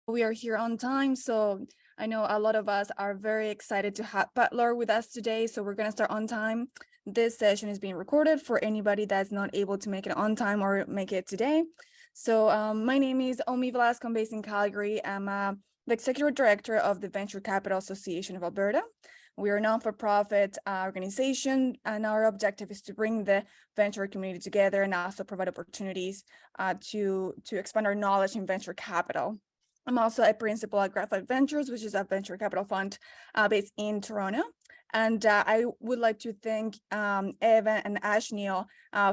we are here on time. So I know a lot of us are very excited to have Butler with us today. So we're going to start on time. This session is being recorded for anybody that's not able to make it on time or make it today. So my name is Omi Velasco. I'm based in Calgary. I'm the Executive Director of the Venture Capital Association of Alberta. We are a non-for-profit organization, and our objective is to bring the venture community together and also provide opportunities to expand our knowledge in venture capital. I'm also a principal at Graphite Ventures, which is a venture capital fund based in Toronto. And I would like to thank Evan and Ashneil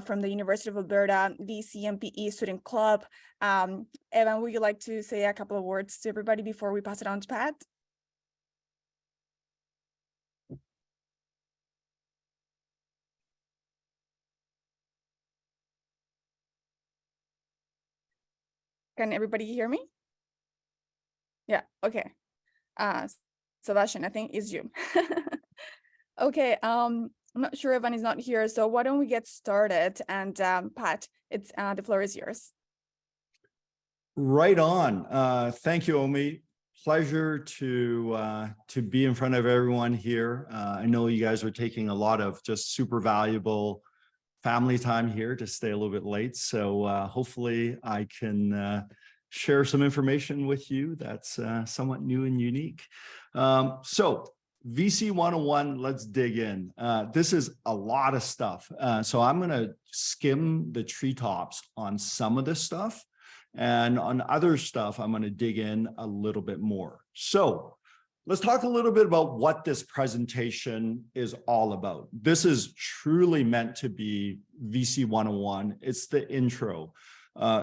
from the University of Alberta VCMPE Student Club. Evan, would you like to say a couple of words to everybody before we pass it on to Pat? Can everybody hear me? Yeah, okay. Sebastian, I think is you. Okay, I'm not sure Evan is not here, so why don't we get started? And Pat, it's the floor is yours. Right on. Thank you, Omi. Pleasure to be in front of everyone here. I know you guys are taking a lot of just super valuable family time here to stay a little bit late. So hopefully I can share some information with you that's somewhat new and unique. So VC 101, let's dig in. This is a lot of stuff. So I'm going to skim the treetops on some of this stuff. And on other stuff, I'm going to dig in a little bit more. So let's talk a little bit about what this presentation is all about. This is truly meant to be VC 101. It's the intro.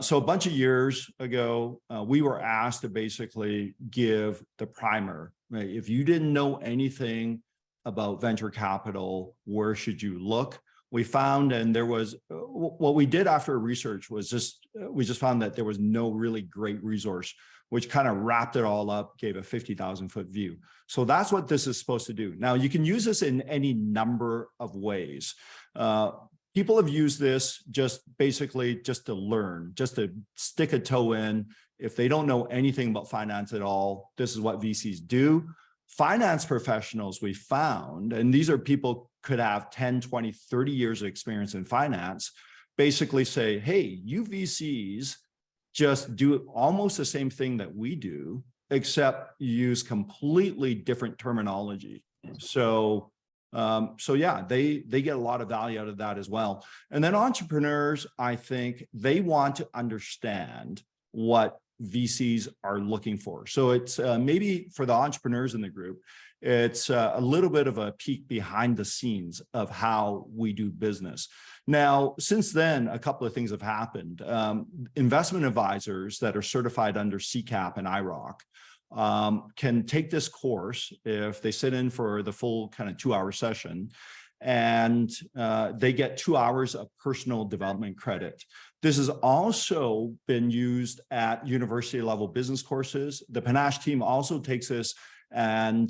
So a bunch of years ago, we were asked to basically give the primer. Right? If you didn't know anything about venture capital, where should you look? We found, and there was, what we did after research was we just found that there was no really great resource, which kind of wrapped it all up, gave a 50,000-foot view. So that's what this is supposed to do. Now, you can use this in any number of ways. People have used this just to learn, just to stick a toe in. If they don't know anything about finance at all, this is what VCs do. Finance professionals we found, and these are people could have 10, 20, 30 years of experience in finance, basically say, hey, you VCs just do almost the same thing that we do, except use completely different terminology. So yeah, they get a lot of value out of that as well. And then entrepreneurs, I think they want to understand what VCs are looking for. So it's maybe for the entrepreneurs in the group, it's a little bit of a peek behind the scenes of how we do business. Now, since then, a couple of things have happened. Investment advisors that are certified under CCAP and IROC can take this course if they sit in for the full kind of 2-hour session, and they get 2 hours of personal development credit. This has also been used at university level business courses. The Panache team also takes this and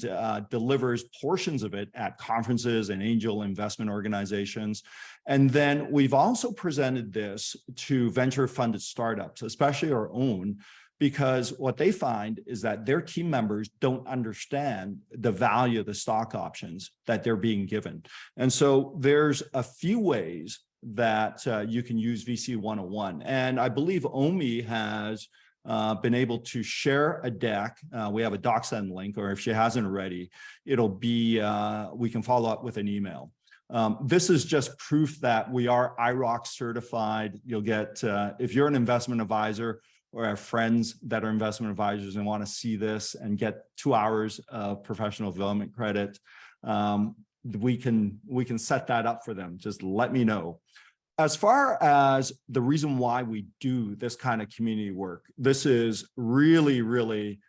delivers portions of it at conferences and angel investment organizations. And then we've also presented this to venture funded startups, especially our own, because what they find is that their team members don't understand the value of the stock options that they're being given. And so there's a few ways that you can use VC 101. And I believe Omi has been able to share a deck. We have a DocSend link, or if she hasn't already, it'll be, we can follow up with an email. This is just proof that we are IROC certified. You'll get, if you're an investment advisor or have friends that are investment advisors and want to see this and get 2 hours of professional development credit, we can set that up for them. Just let me know. As far as the reason why we do this kind of community work, this is really, really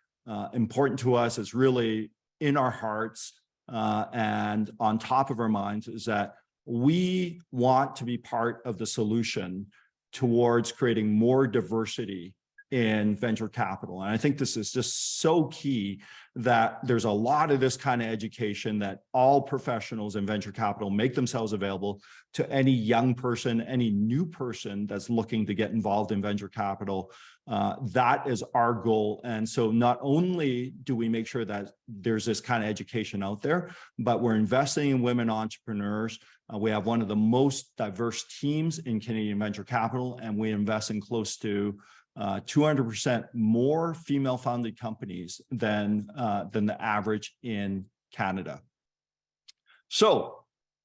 important to us. It's really in our hearts and on top of our minds, is that we want to be part of the solution towards creating more diversity in venture capital. And I think this is just so key that there's a lot of this kind of education that all professionals in venture capital make themselves available to any young person, any new person that's looking to get involved in venture capital. That is our goal. And so not only do we make sure that there's this kind of education out there, but we're investing in women entrepreneurs. We have one of the most diverse teams in Canadian venture capital, and we invest in close to 200% more female-founded companies than the average in Canada. So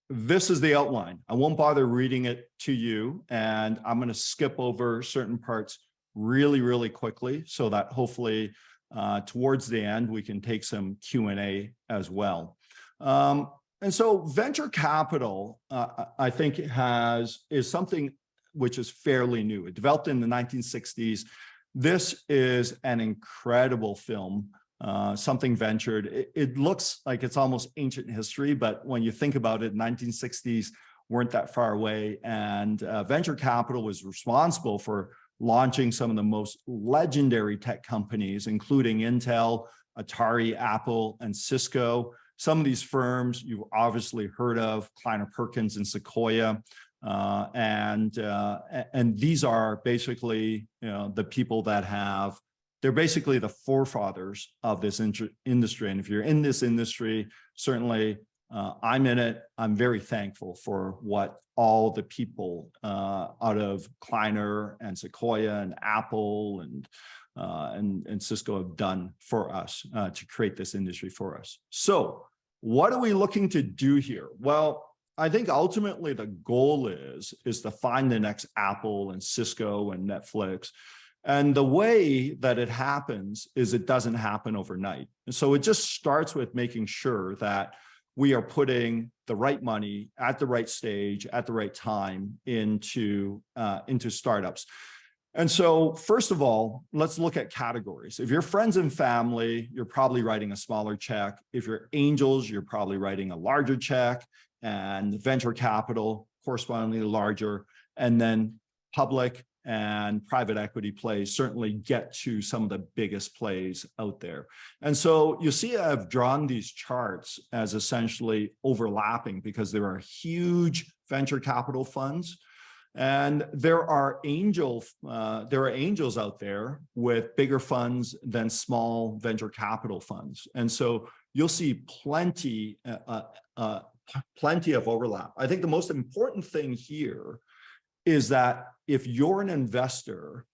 this is the outline. I won't bother reading it to you, and I'm going to skip over certain parts really, really quickly so that hopefully towards the end we can take some Q&A as well. And so venture capital, I think, is something which is fairly new. It developed in the 1960s. This is an incredible film, something ventured. It looks like it's almost ancient history, but when you think about it, 1960s weren't that far away. And venture capital was responsible for launching some of the most legendary tech companies, including Intel, Atari, Apple, and Cisco. Some of these firms you've obviously heard of, Kleiner Perkins and Sequoia. And these are basically, the people that they're basically the forefathers of this industry. And if you're in this industry, certainly I'm in it. I'm very thankful for what all the people out of Kleiner and Sequoia and Apple and Cisco have done for us to create this industry for us. So what are we looking to do here? Well, I think ultimately the goal is to find the next Apple and Cisco and Netflix. And the way that it happens is it doesn't happen overnight. And so it just starts with making sure that we are putting the right money at the right stage, at the right time into startups. And so first of all, let's look at categories. If you're friends and family, you're probably writing a smaller check. If you're angels, you're probably writing a larger check, and venture capital correspondingly larger, and then public and private equity plays certainly get to some of the biggest plays out there. And so you see I've drawn these charts as essentially overlapping because there are huge venture capital funds, and there are angels out there with bigger funds than small venture capital funds. And so you'll see plenty of overlap. I think the most important thing here is that if you're an investor,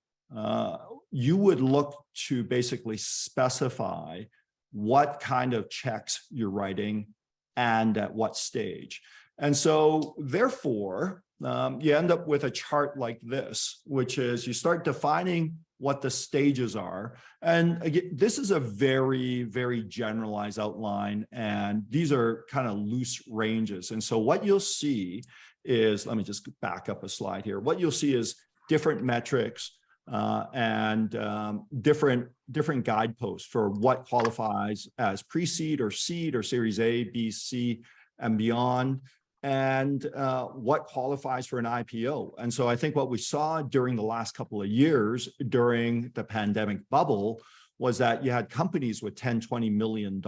you would look to basically specify what kind of checks you're writing and at what stage. And so therefore, you end up with a chart like this, which is you start defining what the stages are. And again, this is a very, very generalized outline, and these are kind of loose ranges. And so what you'll see is, let me just back up a slide here. What you'll see is different metrics and different guideposts for what qualifies as pre-seed or seed or Series A, B, C, and beyond, and what qualifies for an IPO. And so I think what we saw during the last couple of years during the pandemic bubble was that you had companies with $10-20 million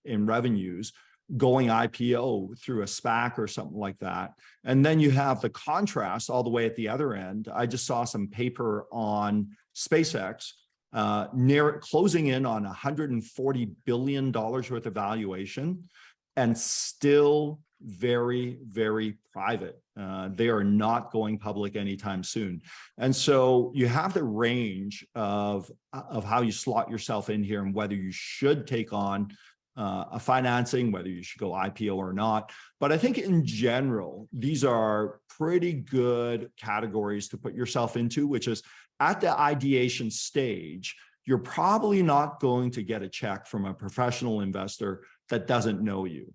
in revenues going IPO through a SPAC or something like that. And then you have the contrast all the way at the other end. I just saw some paper on SpaceX closing in on $140 billion worth of valuation, and still very, very private. They are not going public anytime soon. And so you have the range of how you slot yourself in here and whether you should take on a financing, whether you should go IPO or not. But I think in general, these are pretty good categories to put yourself into, which is at the ideation stage, you're probably not going to get a check from a professional investor that doesn't know you.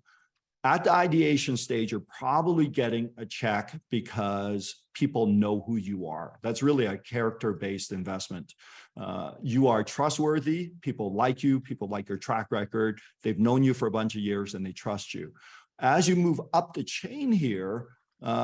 At the ideation stage, you're probably getting a check because people know who you are. That's really a character-based investment. You are trustworthy. People like you. People like your track record. They've known you for a bunch of years and they trust you. As you move up the chain here,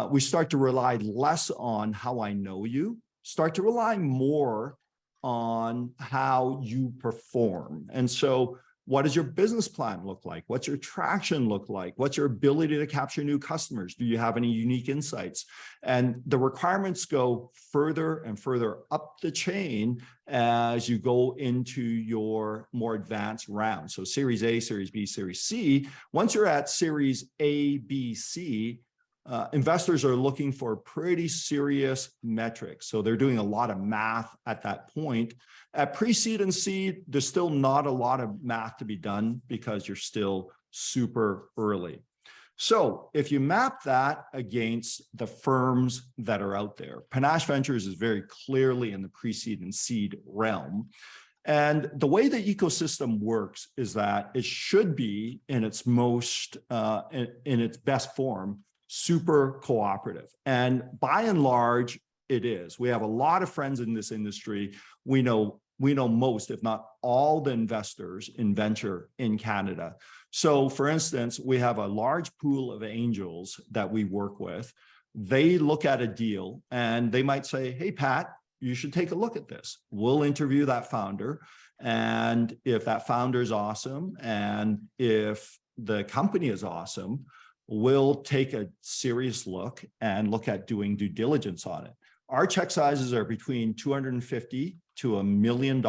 we start to rely less on how I know you, start to rely more on how you perform. And so What does your business plan look like? What's your traction look like? What's your ability to capture new customers? Do you have any unique insights? And the requirements go further and further up the chain as you go into your more advanced round. So Series A, Series B, Series C. Once you're at Series A, B, C, investors are looking for pretty serious metrics. So they're doing a lot of math at that point. At pre-seed and seed, there's still not a lot of math to be done because you're still super early. So if you map that against the firms that are out there, Panache Ventures is very clearly in the pre-seed and seed realm. And the way the ecosystem works is that it should be in its most, in its best form, super cooperative. And by and large, it is. We have a lot of friends in this industry. We know most, if not all, the investors in venture in Canada. So for instance, we have a large pool of angels that we work with. They look at a deal and they might say, hey, Pat, you should take a look at this. We'll interview that founder. And if that founder is awesome, and if the company is awesome, we'll take a serious look and look at doing due diligence on it. Our check sizes are between $250,000 to $1 million.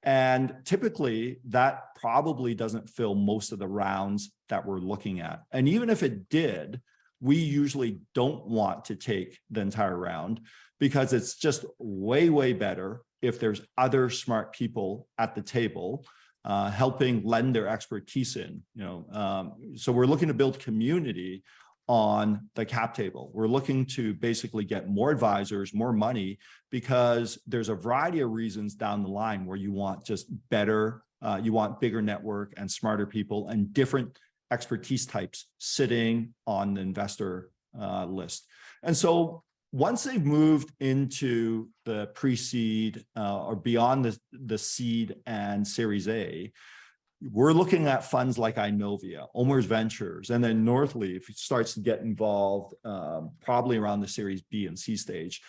And typically that probably doesn't fill most of the rounds that we're looking at. And even if it did, we usually don't want to take the entire round because it's just way, way better if there's other smart people at the table helping lend their expertise in, so we're looking to build community on the cap table. We're looking to basically get more advisors, more money, because there's a variety of reasons down the line where you want just better, you want bigger network and smarter people and different expertise types sitting on the investor list. And so once they've moved into the pre-seed or beyond the seed and Series A, we're looking at funds like Inovia, Omer's Ventures, and then Northleaf starts to get involved probably around the Series B and C stage.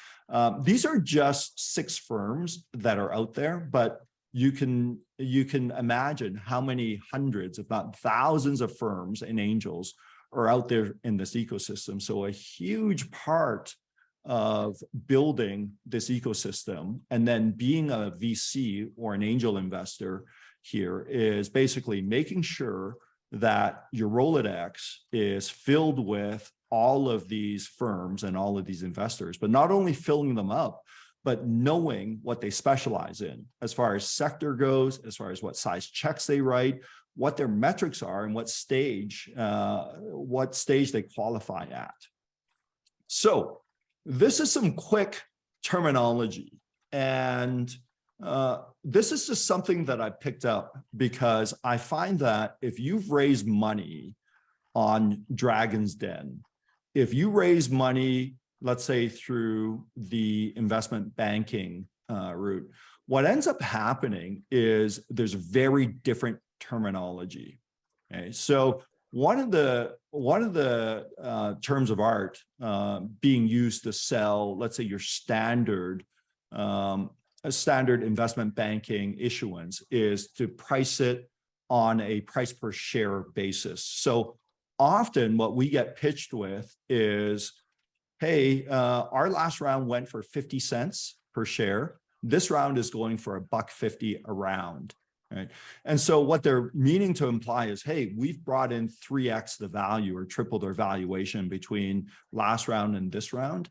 These are just 6 firms that are out there, but you can imagine how many hundreds, if not thousands of firms and angels are out there in this ecosystem. So a huge part of building this ecosystem and then being a VC or an angel investor here is basically making sure that your Rolodex is filled with all of these firms and all of these investors, but not only filling them up, but knowing what they specialize in as far as sector goes, as far as what size checks they write, what their metrics are, and what stage they qualify at. So this is some quick terminology, and this is just something that I picked up because I find that if you've raised money on Dragon's Den, if you raise money, let's say through the investment banking route, what ends up happening is there's very different terminology. Okay, so one of the terms of art being used to sell, let's say, your standard investment banking issuance is to price it on a price per share basis. So often what we get pitched with is, hey, our last round went for 50 cents per share. This round is going for $1.50 a round. Right. And so what they're meaning to imply is, hey, we've brought in 3x the value or tripled our valuation between last round and this round.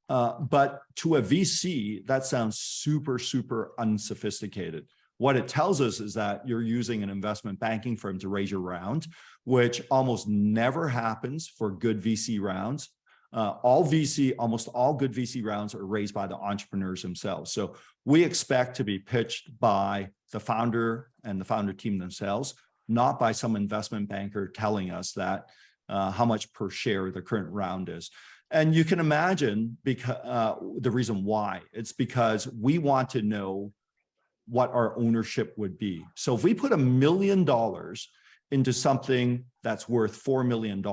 But to a VC, that sounds super, super unsophisticated. What it tells us is that you're using an investment banking firm to raise your round, which almost never happens for good VC rounds. Almost all good VC rounds are raised by the entrepreneurs themselves. So we expect to be pitched by the founder and the founder team themselves, not by some investment banker telling us that how much per share the current round is. And you can imagine the reason why. It's because we want to know what our ownership would be. So if we put $1 million into something that's worth $4 million,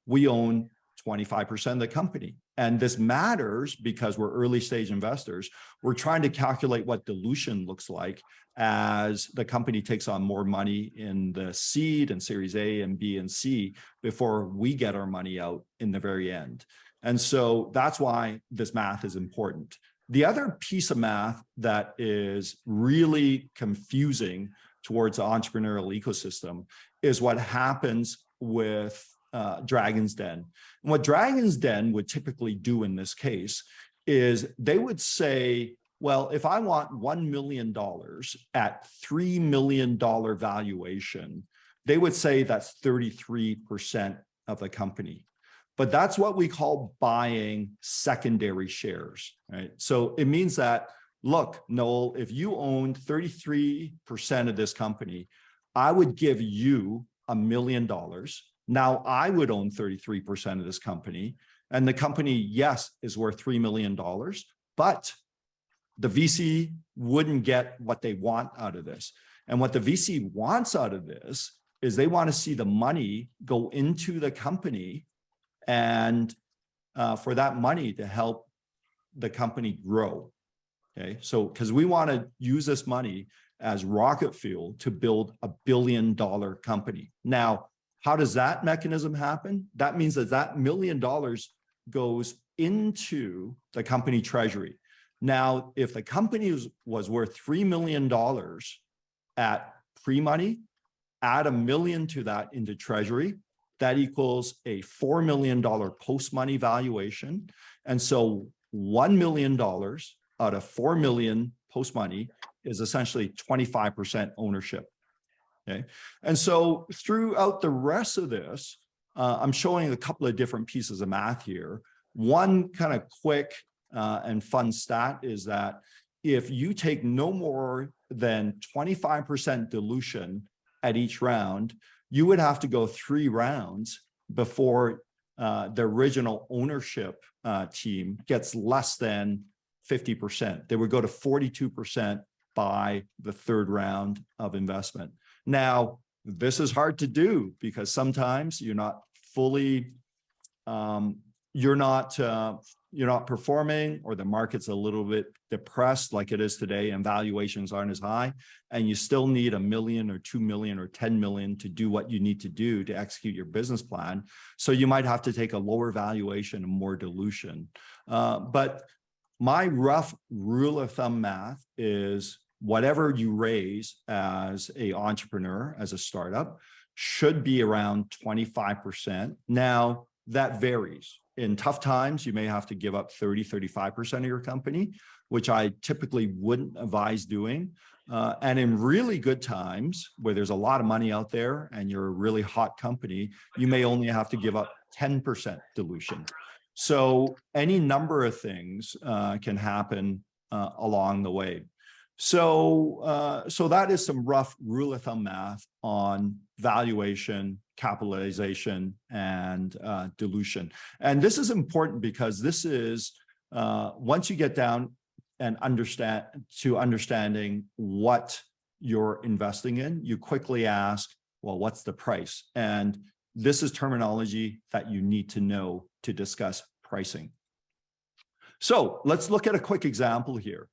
we own 25% of the company. And this matters because we're early stage investors. We're trying to calculate what dilution looks like as the company takes on more money in the seed and series A and B and C before we get our money out in the very end. And so that's why this math is important. The other piece of math that is really confusing towards the entrepreneurial ecosystem is what happens with Dragon's Den. And what Dragon's Den would typically do in this case is they would say, well, if I want $1 million at $3 million valuation, they would say that's 33% of the company. But that's what we call buying secondary shares, right? So it means that, look, Noel, if you owned 33% of this company, I would give you $1 million. Now I would own 33% of this company, and the company, yes, is worth $3 million, but the VC wouldn't get what they want out of this. And what the VC wants out of this is they want to see the money go into the company and for that money to help the company grow. Okay, so because we want to use this money as rocket fuel to build a $1 billion company. Now, how does that mechanism happen? That means that $1 million goes into the company treasury. Now, if the company was worth $3 million at pre-money, add $1 million to that into treasury, that equals a $4 million post-money valuation. And so $1 million out of $4 million post-money is essentially 25% ownership. Okay. And so throughout the rest of this, I'm showing a couple of different pieces of math here. One kind of quick and fun stat is that if you take no more than 25% dilution at each round, you would have to go 3 rounds before the original ownership team gets less than 50%. They would go to 42% by the 3rd round of investment. Now, this is hard to do because sometimes you're not fully, you're not performing, or the market's a little bit depressed like it is today and valuations aren't as high, and you still need $1 million or $2 million or $10 million to do what you need to do to execute your business plan. So you might have to take a lower valuation and more dilution. But my rough rule of thumb math is whatever you raise as an entrepreneur, as a startup, should be around 25%. Now, that varies. In tough times, you may have to give up 30, 35% of your company, which I typically wouldn't advise doing. And in really good times, where there's a lot of money out there and you're a really hot company, you may only have to give up 10% dilution. So any number of things can happen along the way. So that is some rough rule of thumb math on valuation, capitalization, and dilution. And this is important because this is, once you get down and understanding what you're investing in, you quickly ask, well, what's the price? And this is terminology that you need to know to discuss pricing. So let's look at a quick example here.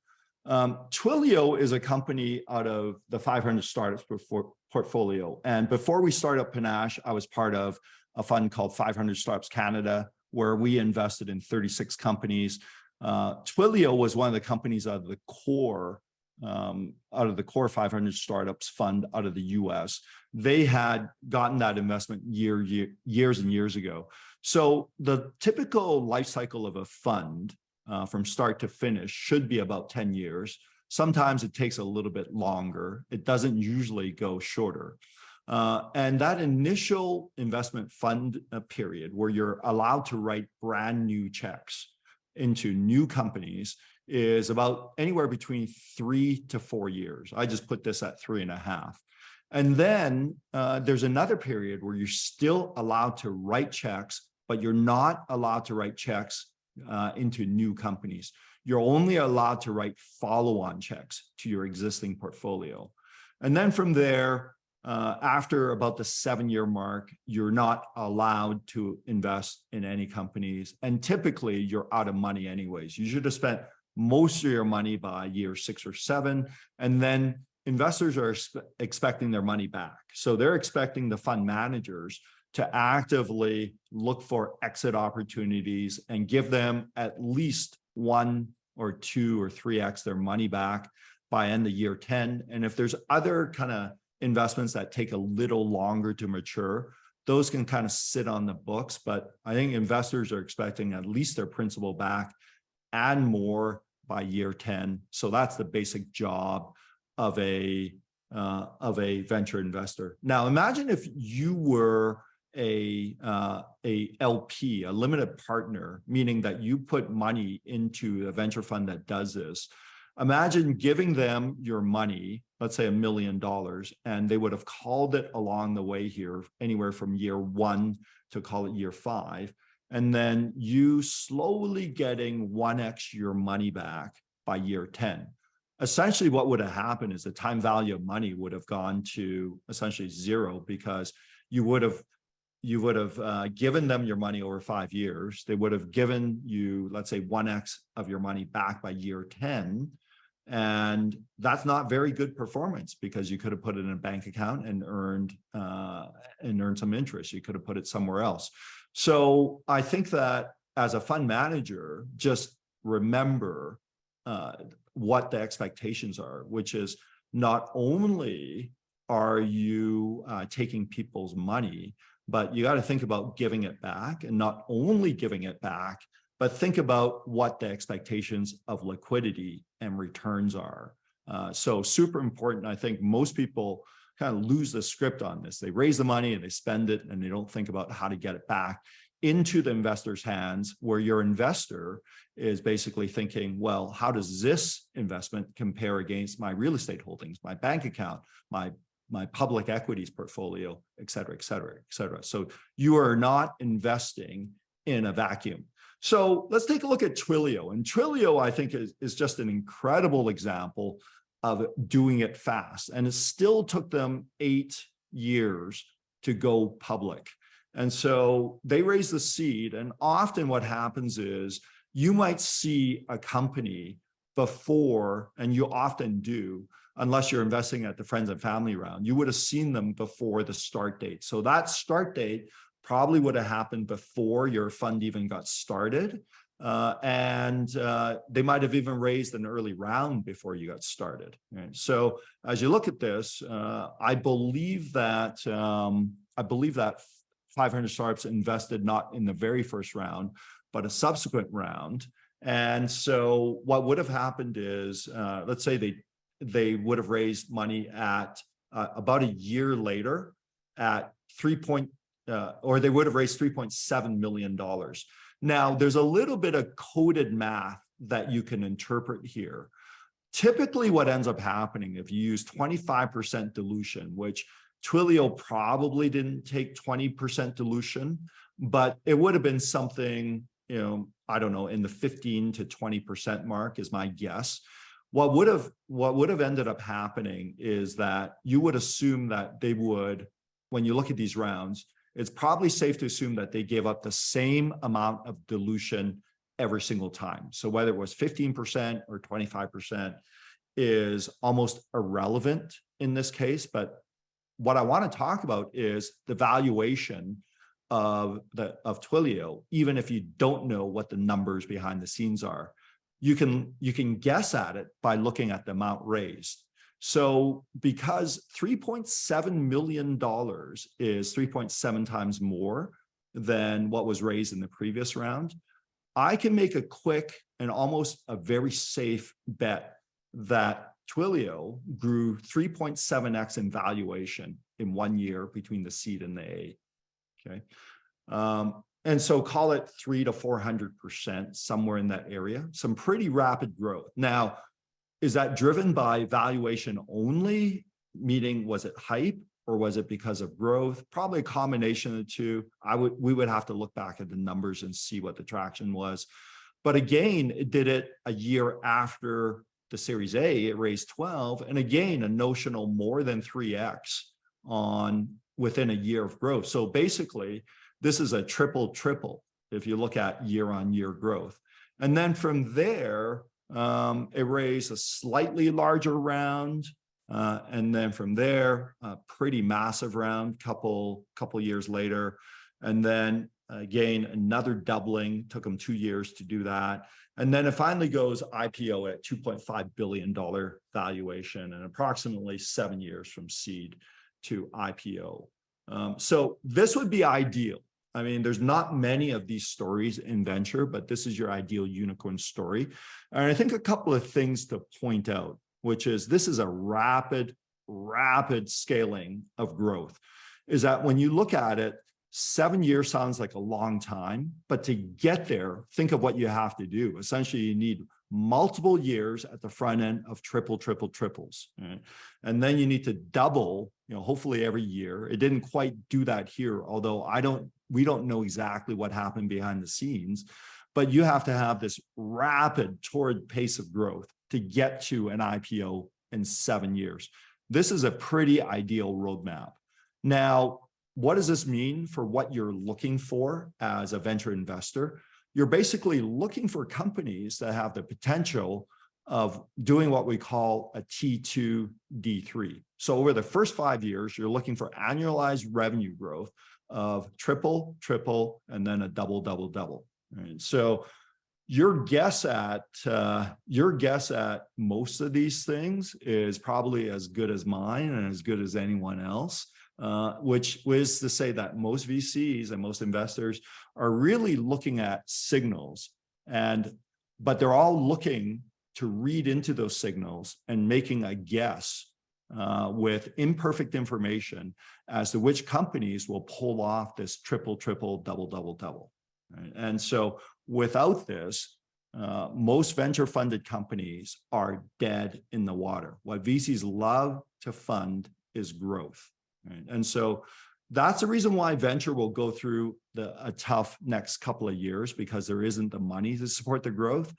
Twilio is a company out of the 500 startups portfolio. And before we started up Panache, I was part of a fund called 500 Startups Canada, where we invested in 36 companies. Twilio was one of the companies out of the core 500 startups fund out of the US. They had gotten that investment years and years ago. So the typical life cycle of a fund from start to finish should be about 10 years. Sometimes it takes a little bit longer. It doesn't usually go shorter. And that initial investment fund period where you're allowed to write brand new checks into new companies is about anywhere between 3 to 4 years. I just put this at 3.5. And then there's another period where you're still allowed to write checks, but you're not allowed to write checks into new companies. You're only allowed to write follow-on checks to your existing portfolio. And then from there, after about the 7-year mark, you're not allowed to invest in any companies. And typically you're out of money anyways. You should have spent most of your money by year 6 or 7. And then investors are expecting their money back. So they're expecting the fund managers to actively look for exit opportunities and give them at least 1 or 2 or 3x their money back by end of year 10. And if there's other kind of investments that take a little longer to mature, those can kind of sit on the books. But I think investors are expecting at least their principal back and more by year 10. So that's the basic job of a venture investor. Now, imagine if you were a LP, a limited partner, meaning that you put money into a venture fund that does this. Imagine giving them your money, let's say $1 million, and they would have called it along the way here, anywhere from year 1 to call it year 5. And then you slowly getting 1x your money back by year 10. Essentially, what would have happened is the time value of money would have gone to essentially 0, because you would have given them your money over 5 years. They would have given you, let's say, 1x of your money back by year 10. And that's not very good performance, because you could have put it in a bank account and earned some interest. You could have put it somewhere else. So I think that as a fund manager, just remember what the expectations are, which is not only are you taking people's money, but you got to think about giving it back, and not only giving it back, but think about what the expectations of liquidity and returns are. So super important. I think most people kind of lose the script on this. They raise the money and they spend it, and they don't think about how to get it back into the investor's hands, where your investor is basically thinking, well, how does this investment compare against my real estate holdings, my bank account, my public equities portfolio, et cetera, et cetera, et cetera. So you are not investing in a vacuum. So let's take a look at Twilio. And Twilio, I think, is just an incredible example of doing it fast. And it still took them 8 years to go public. And so they raised the seed. And often what happens is you might see a company before, and you often do, unless you're investing at the friends and family round, you would have seen them before the start date. So that start date probably would have happened before your fund even got started. And they might have even raised an early round before you got started. Right? So as you look at this, I believe that 500 startups invested not in the very first round, but a subsequent round. And so what would have happened is, let's say they would have raised money at about a year later at or they would have raised $3.7 million. Now, there's a little bit of coded math that you can interpret here. Typically, what ends up happening if you use 25% dilution, which Twilio probably didn't take 20% dilution, but it would have been something, I don't know, in the 15 to 20% mark is my guess. What would have ended up happening is that you would assume that they would, when you look at these rounds, it's probably safe to assume that they gave up the same amount of dilution every single time. So whether it was 15% or 25% is almost irrelevant in this case. But what I want to talk about is the valuation of Twilio, even if you don't know what the numbers behind the scenes are. You can guess at it by looking at the amount raised. So because $3.7 million is 3.7 times more than what was raised in the previous round, I can make a quick and almost a very safe bet that Twilio grew 3.7x in valuation in 1 year between the seed and the A. Okay. And so call it 300 to 400%, somewhere in that area, some pretty rapid growth. Now, is that driven by valuation only? Meaning, was it hype or was it because of growth? Probably a combination of the two. We would have to look back at the numbers and see what the traction was. But again, it did it a year after the Series A, it raised 12. And again, a notional more than 3x within a year of growth. So basically, this is a triple if you look at year-on-year growth. And then from there, it raised a slightly larger round. And then from there, a pretty massive round, couple years later. And then again, another doubling, took them 2 years to do that. And then it finally goes IPO at $2.5 billion valuation and approximately 7 years from seed to IPO. So this would be ideal. I mean, there's not many of these stories in venture, but this is your ideal unicorn story. And I think a couple of things to point out, which is this is a rapid scaling of growth, is that when you look at it, 7 years sounds like a long time, but to get there, think of what you have to do. Essentially, you need multiple years at the front end of triples. Right? And then you need to double, hopefully every year. It didn't quite do that here, although we don't know exactly what happened behind the scenes, but you have to have this rapid torrid pace of growth to get to an IPO in 7 years. This is a pretty ideal roadmap. Now, what does this mean for what you're looking for as a venture investor? You're basically looking for companies that have the potential of doing what we call a T2, D3. So over the first 5 years, you're looking for annualized revenue growth of triple, and then a double. Right? So your guess at most of these things is probably as good as mine and as good as anyone else. Which was to say that most VCs and most investors are really looking at signals, but they're all looking to read into those signals and making a guess with imperfect information as to which companies will pull off this triple, double. Right? And so without this, most venture-funded companies are dead in the water. What VCs love to fund is growth. Right? And so that's the reason why venture will go through a tough next couple of years, because there isn't the money to support the growth.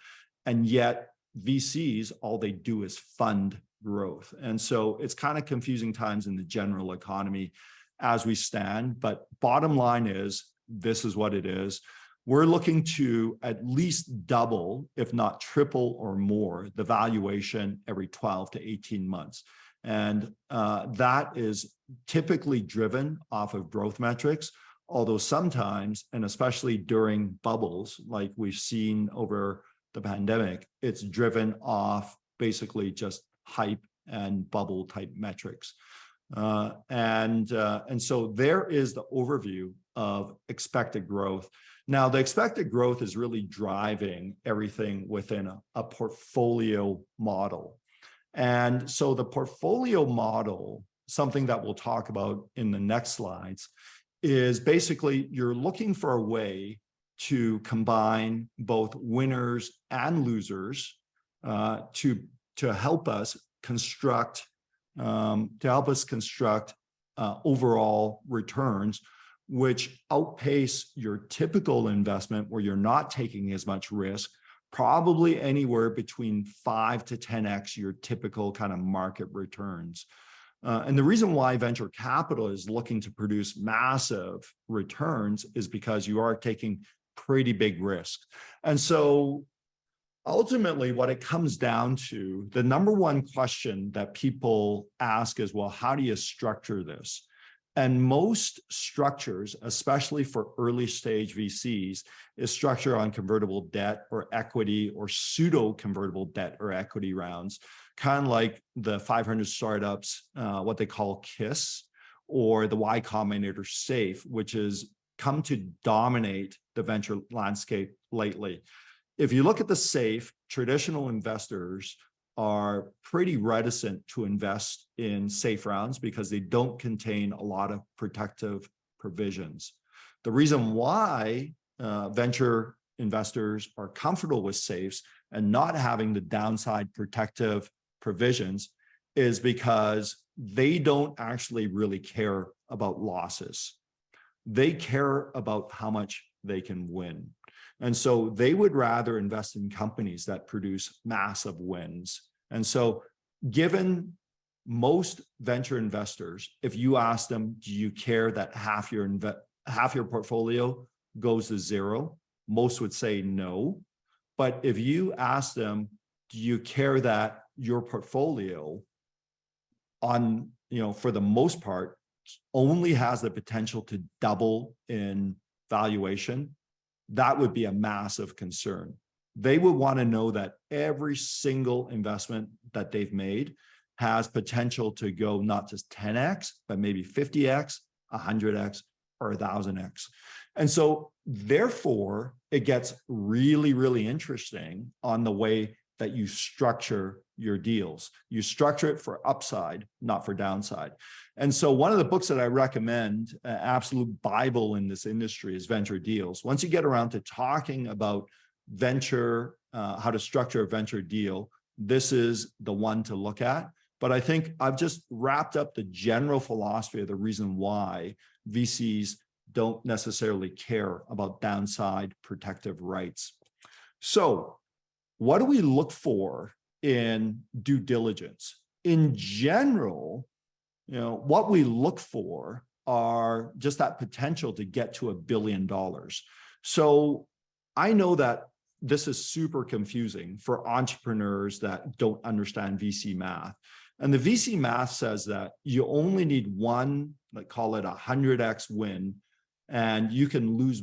And yet VCs, all they do is fund growth. And so it's kind of confusing times in the general economy as we stand. But bottom line is, this is what it is. We're looking to at least double, if not triple or more, the valuation every 12 to 18 months. And that is typically driven off of growth metrics, although sometimes, and especially during bubbles like we've seen over the pandemic, it's driven off basically just hype and bubble type metrics. And so there is the overview of expected growth. Now, the expected growth is really driving everything within a portfolio model. And so the portfolio model, something that we'll talk about in the next slides, is basically you're looking for a way to combine both winners and losers to help us construct overall returns which outpace your typical investment where you're not taking as much risk, probably anywhere between 5 to 10x your typical kind of market returns. And the reason why venture capital is looking to produce massive returns is because you are taking pretty big risks. And so ultimately what it comes down to, the number one question that people ask is, well, how do you structure this? And most structures, especially for early stage VCs, is structured on convertible debt or equity or pseudo convertible debt or equity rounds, kind of like the 500 startups, what they call KISS, or the Y Combinator SAFE, which has come to dominate the venture landscape lately. If you look at the SAFE, traditional investors are pretty reticent to invest in safe rounds because they don't contain a lot of protective provisions. The reason why venture investors are comfortable with safes and not having the downside protective provisions is because they don't actually really care about losses. They care about how much they can win. And so they would rather invest in companies that produce massive wins. And so given most venture investors, if you ask them, do you care that half your portfolio goes to zero? Most would say no. But if you ask them, do you care that your portfolio for the most part, only has the potential to double in valuation, that would be a massive concern. They would want to know that every single investment that they've made has potential to go not just 10x, but maybe 50x, 100x, or 1000x. And so therefore, it gets really, really interesting on the way that you structure your deals. You structure it for upside, not for downside. And so one of the books that I recommend, absolute Bible in this industry, is Venture Deals. Once you get around to talking about venture, how to structure a venture deal, this is the one to look at. But I think I've just wrapped up the general philosophy of the reason why VCs don't necessarily care about downside protective rights. So what do we look for in due diligence? In general, what we look for are just that potential to get to $1 billion. So I know that this is super confusing for entrepreneurs that don't understand VC math. And the VC math says that you only need one, call it 100x win, and you can lose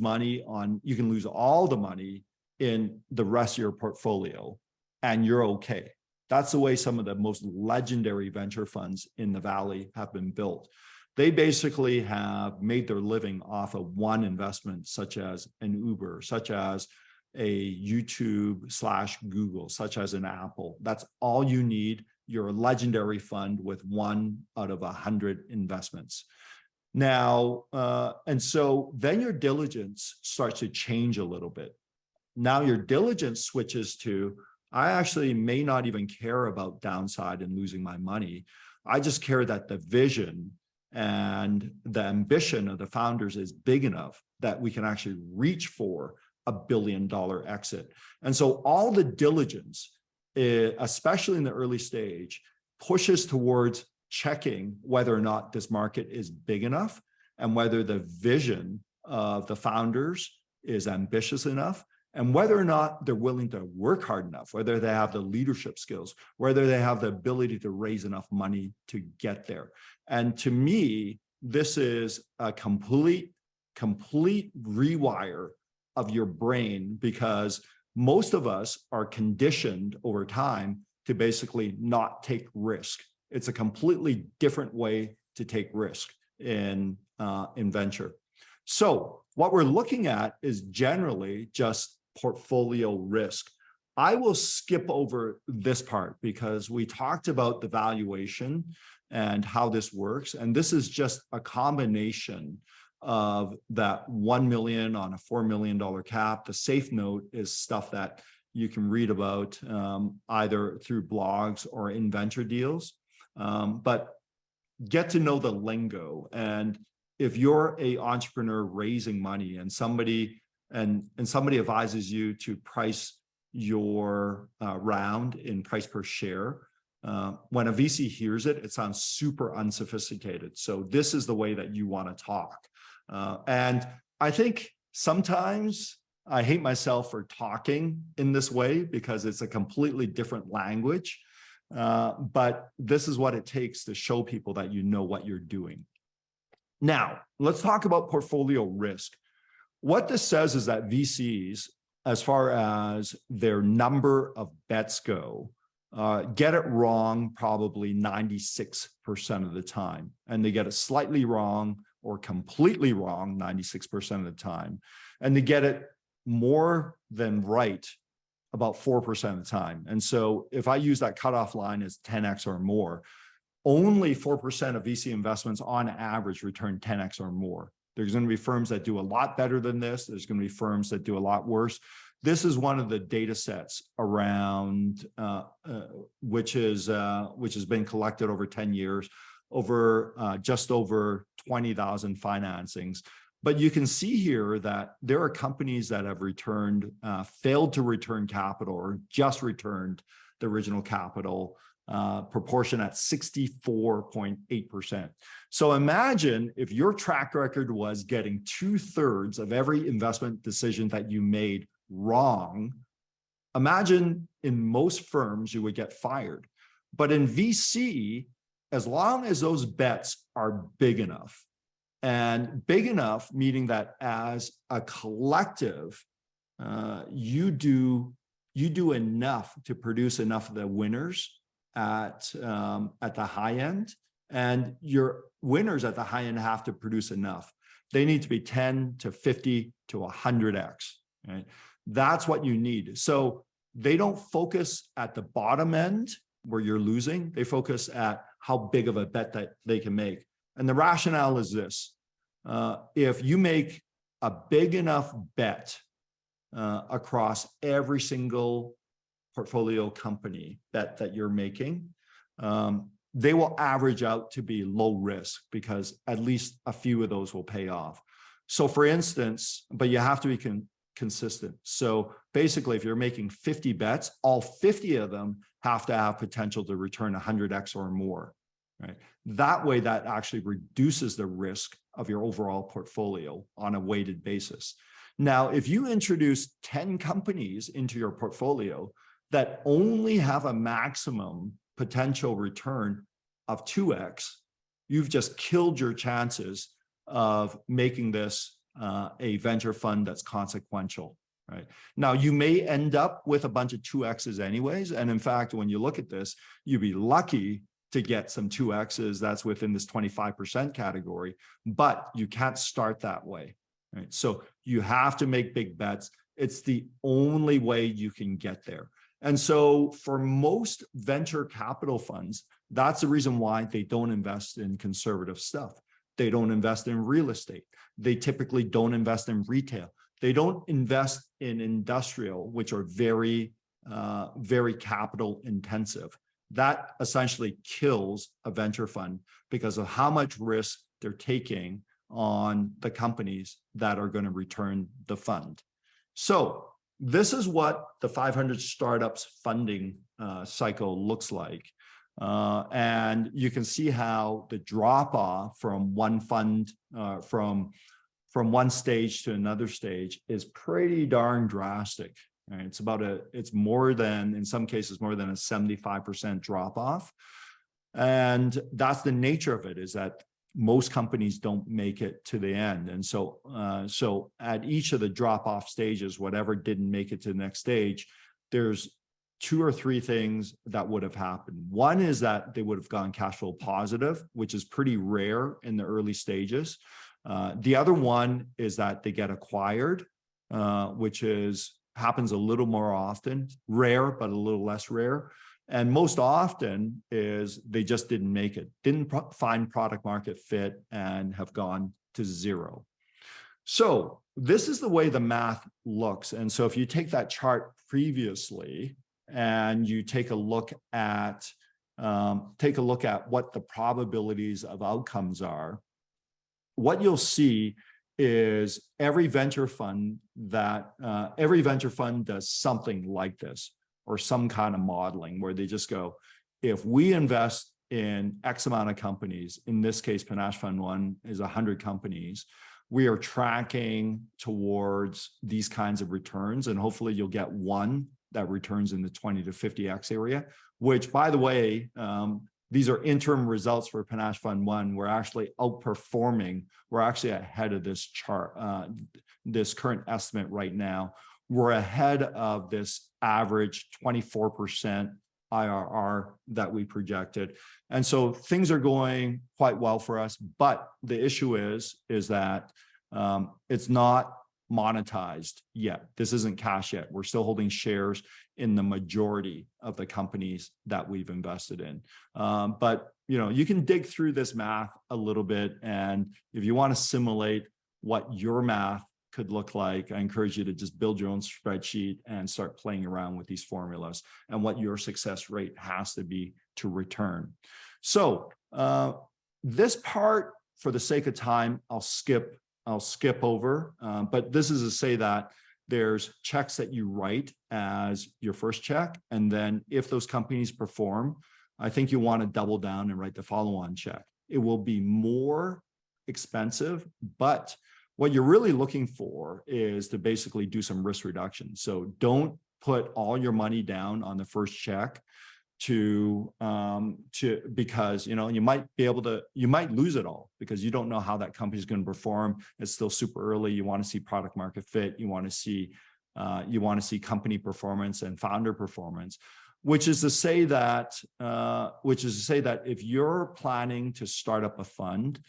all the money in the rest of your portfolio, and you're okay. That's the way some of the most legendary venture funds in the Valley have been built. They basically have made their living off of one investment, such as an Uber, such as a YouTube/Google, such as an Apple. That's all you need. You're a legendary fund with 1 out of 100 investments. Now, and so then your diligence starts to change a little bit. Now your diligence switches to, I actually may not even care about downside and losing my money. I just care that the vision and the ambition of the founders is big enough that we can actually reach for $1 billion exit. And so all the diligence, especially in the early stage, pushes towards checking whether or not this market is big enough and whether the vision of the founders is ambitious enough, and whether or not they're willing to work hard enough, whether they have the leadership skills, whether they have the ability to raise enough money to get there. And to me, this is a complete rewire of your brain, because most of us are conditioned over time to basically not take risk. It's a completely different way to take risk in venture. So what we're looking at is generally just portfolio risk. I will skip over this part because we talked about the valuation and how this works. And this is just a combination of that 1 million on a $4 million cap. The safe note is stuff that you can read about either through blogs or in venture deals. But get to know the lingo. And if you're an entrepreneur raising money and somebody advises you to price your round in price per share, when a VC hears it, it sounds super unsophisticated. So this is the way that you want to talk. And I think sometimes I hate myself for talking in this way because it's a completely different language. But this is what it takes to show people that you know what you're doing. Now, let's talk about portfolio risk. What this says is that VCs, as far as their number of bets go, get it wrong probably 96% of the time. And they get it slightly wrong or completely wrong 96% of the time. And they get it more than right about 4% of the time. And so if I use that cutoff line as 10x or more, only 4% of VC investments on average return 10x or more. There's going to be firms that do a lot better than this. There's going to be firms that do a lot worse. This is one of the data sets around, which has been collected over 10 years, over just over 20,000 financings. But you can see here that there are companies that have failed to return capital or just returned the original capital proportion at 64.8%. So imagine if your track record was getting 2/3 of every investment decision that you made wrong. Imagine in most firms you would get fired. But in VC, as long as those bets are big enough, and big enough meaning that as a collective, you do enough to produce enough of the winners at the high end, and your winners at the high end have to produce enough. They need to be 10 to 50 to 100x, right? That's what you need. So they don't focus at the bottom end where you're losing. They focus at how big of a bet that they can make. And the rationale is this: if you make a big enough bet across every single portfolio company that you're making, they will average out to be low risk because at least a few of those will pay off. So for instance, but you have to be consistent. So basically, if you're making 50 bets, all 50 of them have to have potential to return 100x or more, right? That way, that actually reduces the risk of your overall portfolio on a weighted basis. Now, if you introduce 10 companies into your portfolio that only have a maximum potential return of 2x, you've just killed your chances of making this a venture fund that's consequential, right? Now, you may end up with a bunch of 2x's anyways. And in fact, when you look at this, you'd be lucky to get some 2x's that's within this 25% category, but you can't start that way, right? So you have to make big bets. It's the only way you can get there. And so for most venture capital funds, that's the reason why they don't invest in conservative stuff. They don't invest in real estate. They typically don't invest in retail. They don't invest in industrial, which are very, very capital intensive. That essentially kills a venture fund because of how much risk they're taking on the companies that are going to return the fund. So this is what the 500 startups funding cycle looks like. And you can see how the drop off from one fund, from one stage to another stage is pretty darn drastic. Right? It's more than, in some cases, more than a 75% drop off. And that's the nature of it, is that most companies don't make it to the end. And so, so at each of the drop off stages, whatever didn't make it to the next stage, there's 2 or 3 things that would have happened. One is that they would have gone cash flow positive, which is pretty rare in the early stages. The other one is that they get acquired, which happens a little more often, rare, but a little less rare. And most often is they just didn't make it, didn't find product market fit and have gone to zero. So this is the way the math looks. And so if you take that chart previously and you take a look at what the probabilities of outcomes are, what you'll see is every venture fund does something like this, or some kind of modeling where they just go, if we invest in X amount of companies, in this case, Panache Fund 1 is 100 companies, we are tracking towards these kinds of returns, and hopefully you'll get one that returns in the 20 to 50x area, which, by the way, these are interim results for Panache Fund 1. We're actually outperforming. We're actually ahead of this chart, this current estimate right now. We're ahead of this average 24% IRR that we projected. And so things are going quite well for us. But the issue is that it's not monetized yet. This isn't cash yet. We're still holding shares in the majority of the companies that we've invested in. But you can dig through this math a little bit, and if you want to simulate what your math could look like, I encourage you to just build your own spreadsheet and start playing around with these formulas and what your success rate has to be to return. So this part, for the sake of time, I'll skip over, but this is to say that there's checks that you write as your first check. And then if those companies perform, I think you want to double down and write the follow-on check. It will be more expensive, but what you're really looking for is to basically do some risk reduction. So don't put all your money down on the first check because you might lose it all because you don't know how that company is going to perform. It's still super early. You want to see product market fit. You want to see company performance and founder performance, which is to say that if you're planning to start up a fund,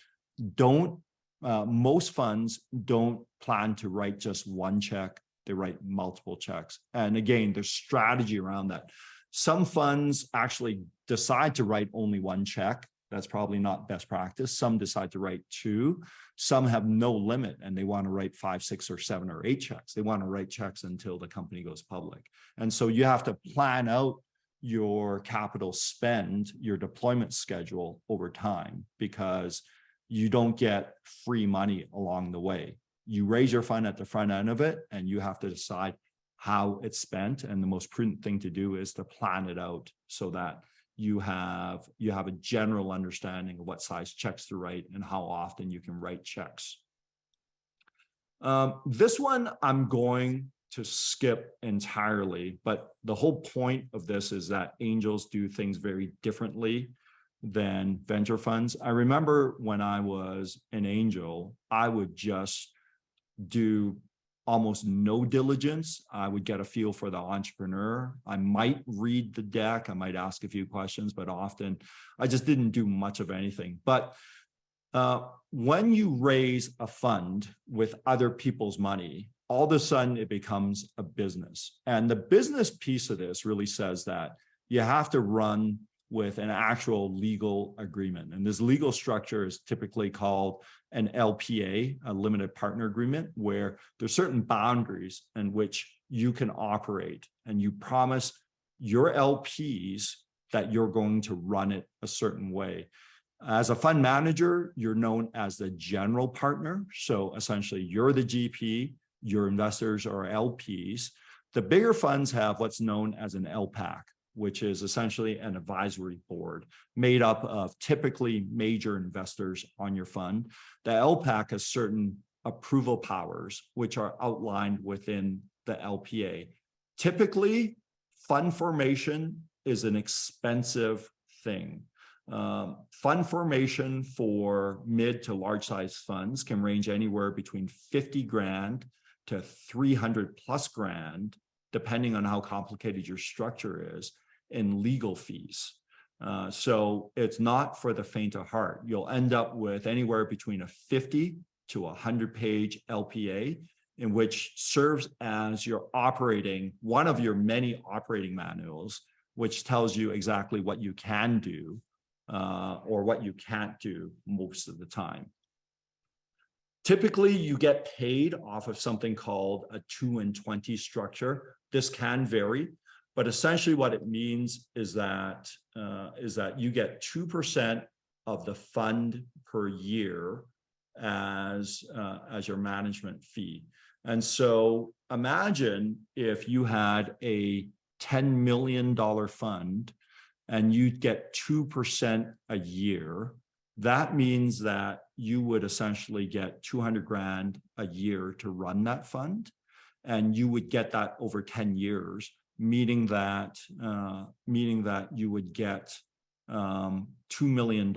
most funds don't plan to write just one check. They write multiple checks. And again, there's strategy around that. Some funds actually decide to write only one check. That's probably not best practice. Some decide to write two. Some have no limit and they want to write 5, 6, or 7, or 8 checks. They want to write checks until the company goes public. And so you have to plan out your capital spend, your deployment schedule over time, because you don't get free money along the way. You raise your fund at the front end of it, and you have to decide how it's spent. And the most prudent thing to do is to plan it out so that you have a general understanding of what size checks to write and how often you can write checks. This one I'm going to skip entirely, but the whole point of this is that angels do things very differently than venture funds. I remember when I was an angel, I would just do almost no diligence. I would get a feel for the entrepreneur. I might read the deck. I might ask a few questions, but often I just didn't do much of anything. But when you raise a fund with other people's money, all of a sudden it becomes a business. And the business piece of this really says that you have to run with an actual legal agreement. And this legal structure is typically called an LPA, a limited partner agreement, where there's certain boundaries in which you can operate, and you promise your LPs that you're going to run it a certain way. As a fund manager, you're known as the general partner. So essentially you're the GP, your investors are LPs. The bigger funds have what's known as an LPAC, which is essentially an advisory board made up of typically major investors on your fund. The LPAC has certain approval powers, which are outlined within the LPA. Typically, fund formation is an expensive thing. Fund formation for mid to large size funds can range anywhere between 50 grand to 300 plus grand, depending on how complicated your structure is, in legal fees. So it's not for the faint of heart. You'll end up with anywhere between a 50 to 100-page LPA, in which serves as one of your many operating manuals, which tells you exactly what you can do or what you can't do most of the time. Typically, you get paid off of something called a 2 and 20 structure. This can vary, but essentially what it means is that you get 2% of the fund per year as your management fee. And so imagine if you had a $10 million fund and you'd get 2% a year. That means that you would essentially get 200 grand a year to run that fund, and you would get that over 10 years, meaning that you would get $2 million.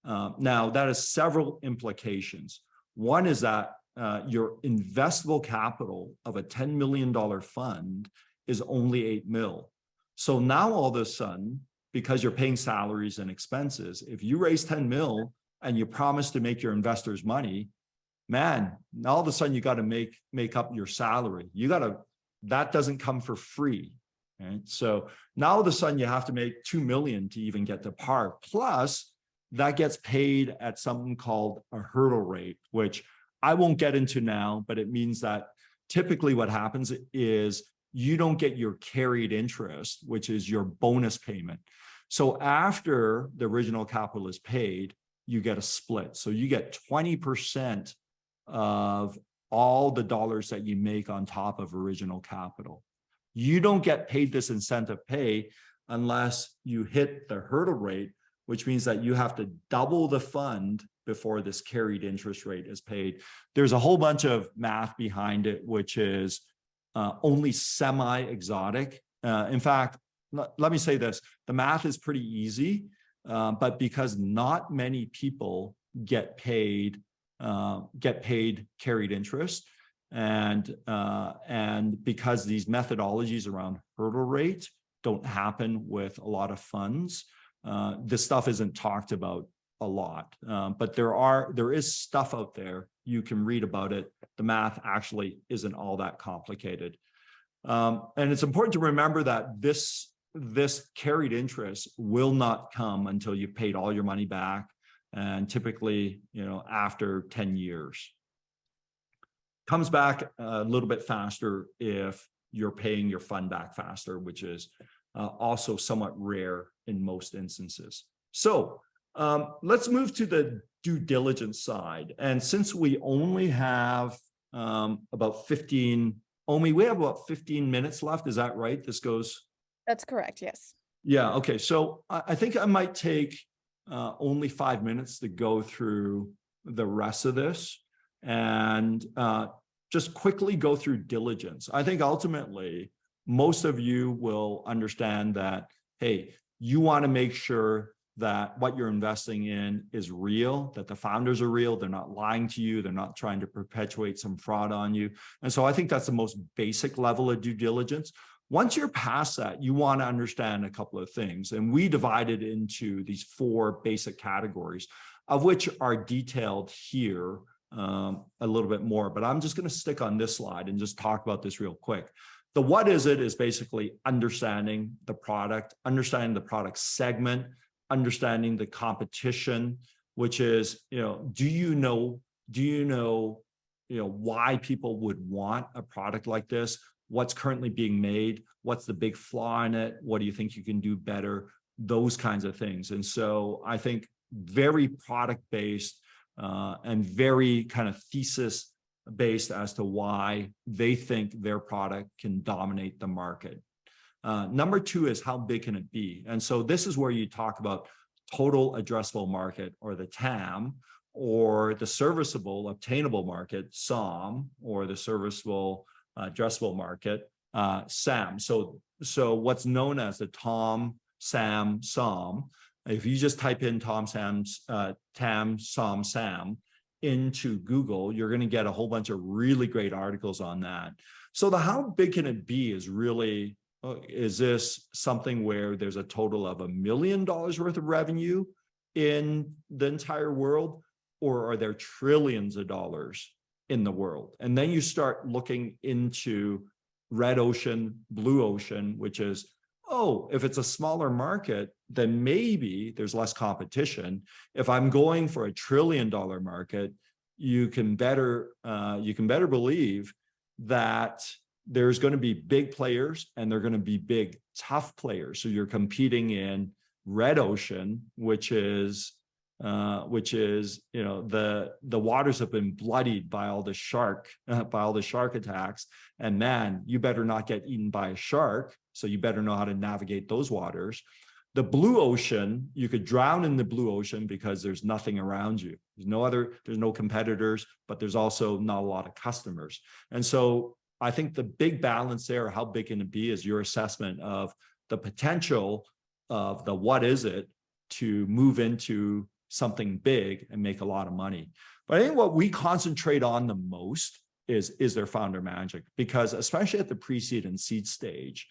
Now, that has several implications. One is that your investable capital of a $10 million fund is only 8 mil. So now all of a sudden, because you're paying salaries and expenses, if you raise 10 mil and you promise to make your investors money, man, all of a sudden you got to make up your salary. That doesn't come for free. Right? So now all of a sudden you have to make 2 million to even get to par. Plus, that gets paid at something called a hurdle rate, which I won't get into now, but it means that typically what happens is you don't get your carried interest, which is your bonus payment. So after the original capital is paid, you get a split. So you get 20% of all the dollars that you make on top of original capital. You don't get paid this incentive pay unless you hit the hurdle rate, which means that you have to double the fund before this carried interest rate is paid. There's a whole bunch of math behind it, which is only semi-exotic. In fact, let me say this, the math is pretty easy, but because not many people get paid carried interest, and because these methodologies around hurdle rate don't happen with a lot of funds, this stuff isn't talked about a lot. But there is stuff out there. You can read about it. The math actually isn't all that complicated. And it's important to remember that this carried interest will not come until you've paid all your money back, and typically, after 10 years. Comes back a little bit faster if you're paying your fund back faster, which is also somewhat rare in most instances. So let's move to the due diligence side. And since we only have about 15, Omi, we have about 15 minutes left. Is that right? This goes? That's correct, yes. Yeah, okay. So I think I might take only 5 minutes to go through the rest of this and just quickly go through diligence. I think ultimately, most of you will understand that, hey, you want to make sure that what you're investing in is real, that the founders are real, they're not lying to you, they're not trying to perpetuate some fraud on you. And so I think that's the most basic level of due diligence. Once you're past that, you want to understand a couple of things. And we divided into these 4 basic categories, of which are detailed here a little bit more. But I'm just going to stick on this slide and just talk about this real quick. The what is it is basically understanding the product segment, understanding the competition, which is, do you know why people would want a product like this? What's currently being made? What's the big flaw in it? What do you think you can do better? Those kinds of things. And so I think very product-based and very kind of thesis-based as to why they think their product can dominate the market. Number 2 is how big can it be? And so this is where you talk about total addressable market, or the TAM, or the serviceable obtainable market, SOM, or the serviceable addressable market, SAM. So what's known as the TOM, SAM, SOM, if you just type in TOM, TAM, SOM, SAM into Google, you're going to get a whole bunch of really great articles on that. So the how big can it be is really, is this something where there's a total of $1 million worth of revenue in the entire world, or are there trillions of dollars in the world? And then you start looking into red ocean, blue ocean, which is, if it's a smaller market, then maybe there's less competition. If I'm going for $1 trillion market, you can better believe that there's going to be big players and they're going to be big, tough players. So you're competing in red ocean, which is the waters have been bloodied by all the shark attacks, and man, you better not get eaten by a shark. So you better know how to navigate those waters. The blue ocean, you could drown in the blue ocean because there's nothing around you. There's no competitors, but there's also not a lot of customers. And so I think the big balance there, how big can it be, is your assessment of the potential of the what is it to move into something big and make a lot of money. But I think what we concentrate on the most is their founder magic, because especially at the pre-seed and seed stage,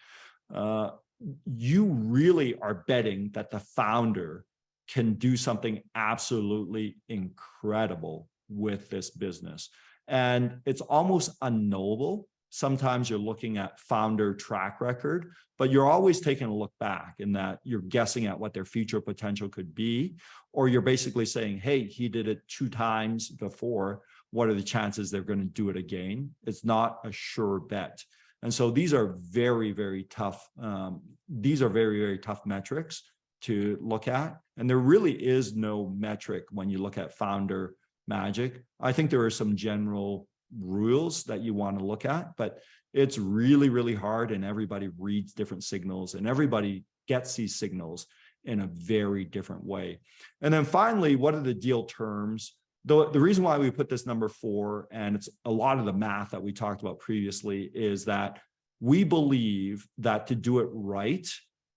you really are betting that the founder can do something absolutely incredible with this business. And it's almost unknowable. Sometimes you're looking at founder track record, but you're always taking a look back in that you're guessing at what their future potential could be, or you're basically saying, hey, he did it 2 times before. What are the chances they're going to do it again? It's not a sure bet. And so these are very, very tough. These are very, very tough metrics to look at. And there really is no metric when you look at founder magic. I think there are some general rules that you want to look at, but it's really, really hard, and everybody reads different signals and everybody gets these signals in a very different way. And then finally, what are the deal terms? The reason why we put this number 4, and it's a lot of the math that we talked about previously, is that we believe that to do it right,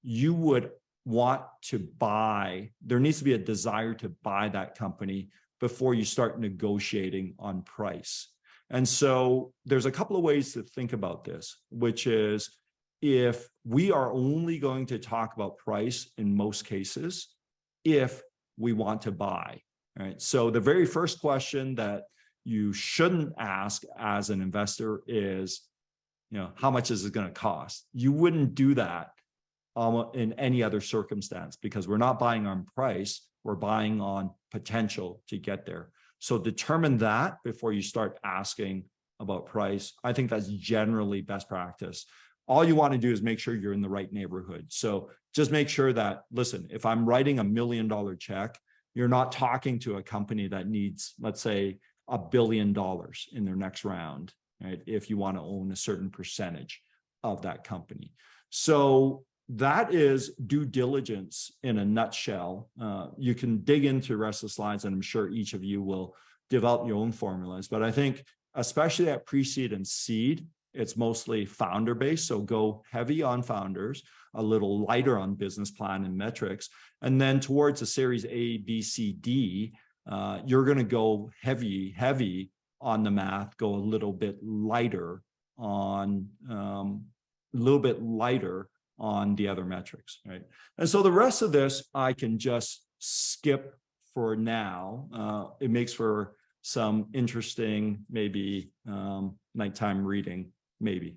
you would want to buy, there needs to be a desire to buy that company before you start negotiating on price. And so there's a couple of ways to think about this, which is if we are only going to talk about price in most cases, if we want to buy, right? So the very first question that you shouldn't ask as an investor is, how much is it going to cost? You wouldn't do that in any other circumstance, because we're not buying on price, we're buying on potential to get there. So determine that before you start asking about price. I think that's generally best practice. All you want to do is make sure you're in the right neighborhood. So just make sure that, listen, if I'm writing $1 million check, you're not talking to a company that needs, let's say, $1 billion in their next round, right? If you want to own a certain percentage of that company. So that is due diligence in a nutshell. You can dig into the rest of the slides, and I'm sure each of you will develop your own formulas. But I think, especially at pre-seed and seed, it's mostly founder-based. So go heavy on founders, a little lighter on business plan and metrics. And then towards the series A, B, C, D, you're going to go heavy on the math, go a little bit lighter on the other metrics, right? And so the rest of this, I can just skip for now. It makes for some interesting, maybe nighttime reading, maybe.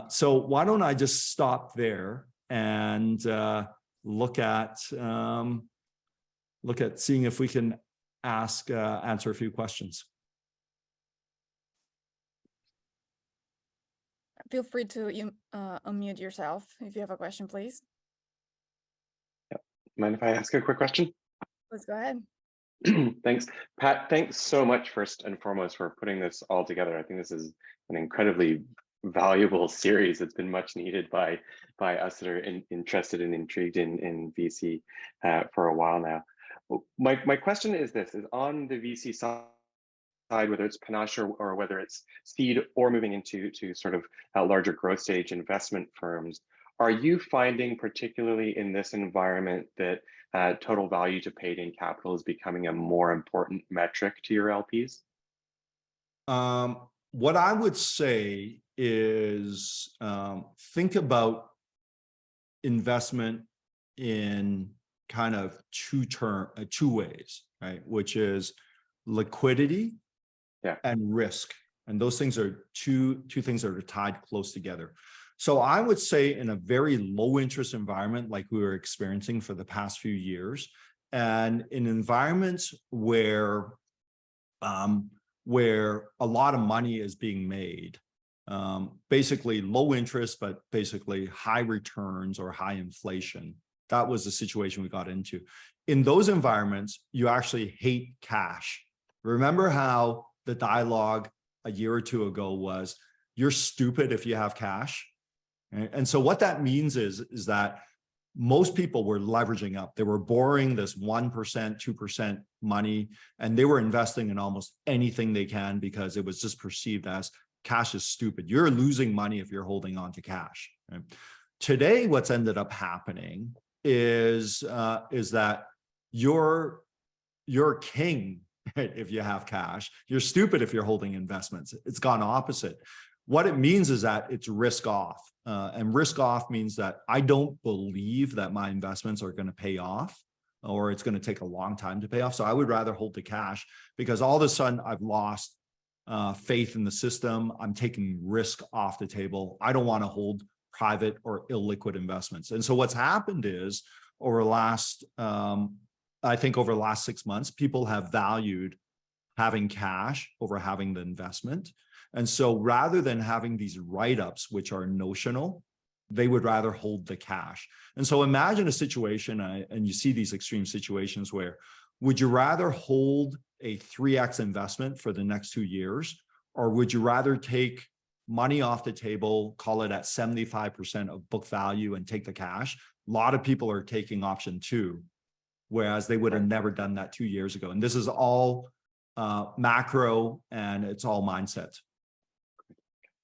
So why don't I just stop there and look at seeing if we can answer a few questions. Feel free to unmute yourself if you have a question, please. Yep. Mind if I ask a quick question? Let's go ahead. Thanks, Pat. Thanks so much, first and foremost, for putting this all together. I think this is an incredibly valuable series. It's been much needed by us that are interested and intrigued in VC for a while now. My question is this: is on the VC side, whether it's Panache or whether it's seed or moving into sort of larger growth stage investment firms, are you finding, particularly in this environment, that total value to paid in capital is becoming a more important metric to your LPs? What I would say is think about investment in kind of two ways, right? Which is liquidity and risk. And those things are two things that are tied close together. So I would say in a very low interest environment like we were experiencing for the past few years, and in environments where a lot of money is being made, basically low interest, but basically high returns or high inflation. That was the situation we got into. In those environments, you actually hate cash. Remember how the dialogue a year or two ago was, you're stupid if you have cash. And so what that means is that most people were leveraging up. They were borrowing this 1%, 2% money, and they were investing in almost anything they can because it was just perceived as cash is stupid. You're losing money if you're holding on to cash. Right? Today, what's ended up happening is that you're king if you have cash. You're stupid if you're holding investments. It's gone opposite. What it means is that it's risk off. And risk off means that I don't believe that my investments are going to pay off, or it's going to take a long time to pay off. So I would rather hold the cash, because all of a sudden I've lost faith in the system. I'm taking risk off the table. I don't want to hold private or illiquid investments. And so what's happened is over the last 6 months, people have valued having cash over having the investment. And so rather than having these write-ups, which are notional, they would rather hold the cash. And so imagine a situation, and you see these extreme situations where, would you rather hold a 3x investment for the next 2 years, or would you rather take money off the table, call it at 75% of book value and take the cash, A lot of people are taking option 2, whereas they would have never done that 2 years ago. And this is all macro, and it's all mindset.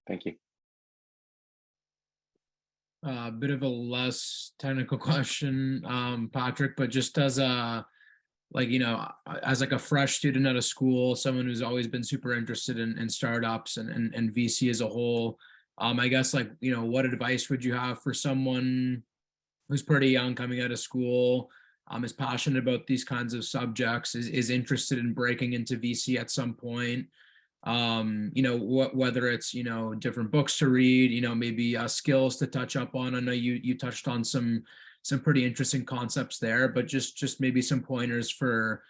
Thank you. A bit of a less technical question, Patrick, but just as a, like, you know, as like a fresh student out of school, someone who's always been super interested in startups and VC as a whole, I guess, like, you know, what advice would you have for someone who's pretty young, coming out of school, is passionate about these kinds of subjects, is interested in breaking into VC at some point? You know, whether it's, you know, different books to read, you know, maybe skills to touch up on. I know you touched on some pretty interesting concepts there, but just maybe some pointers for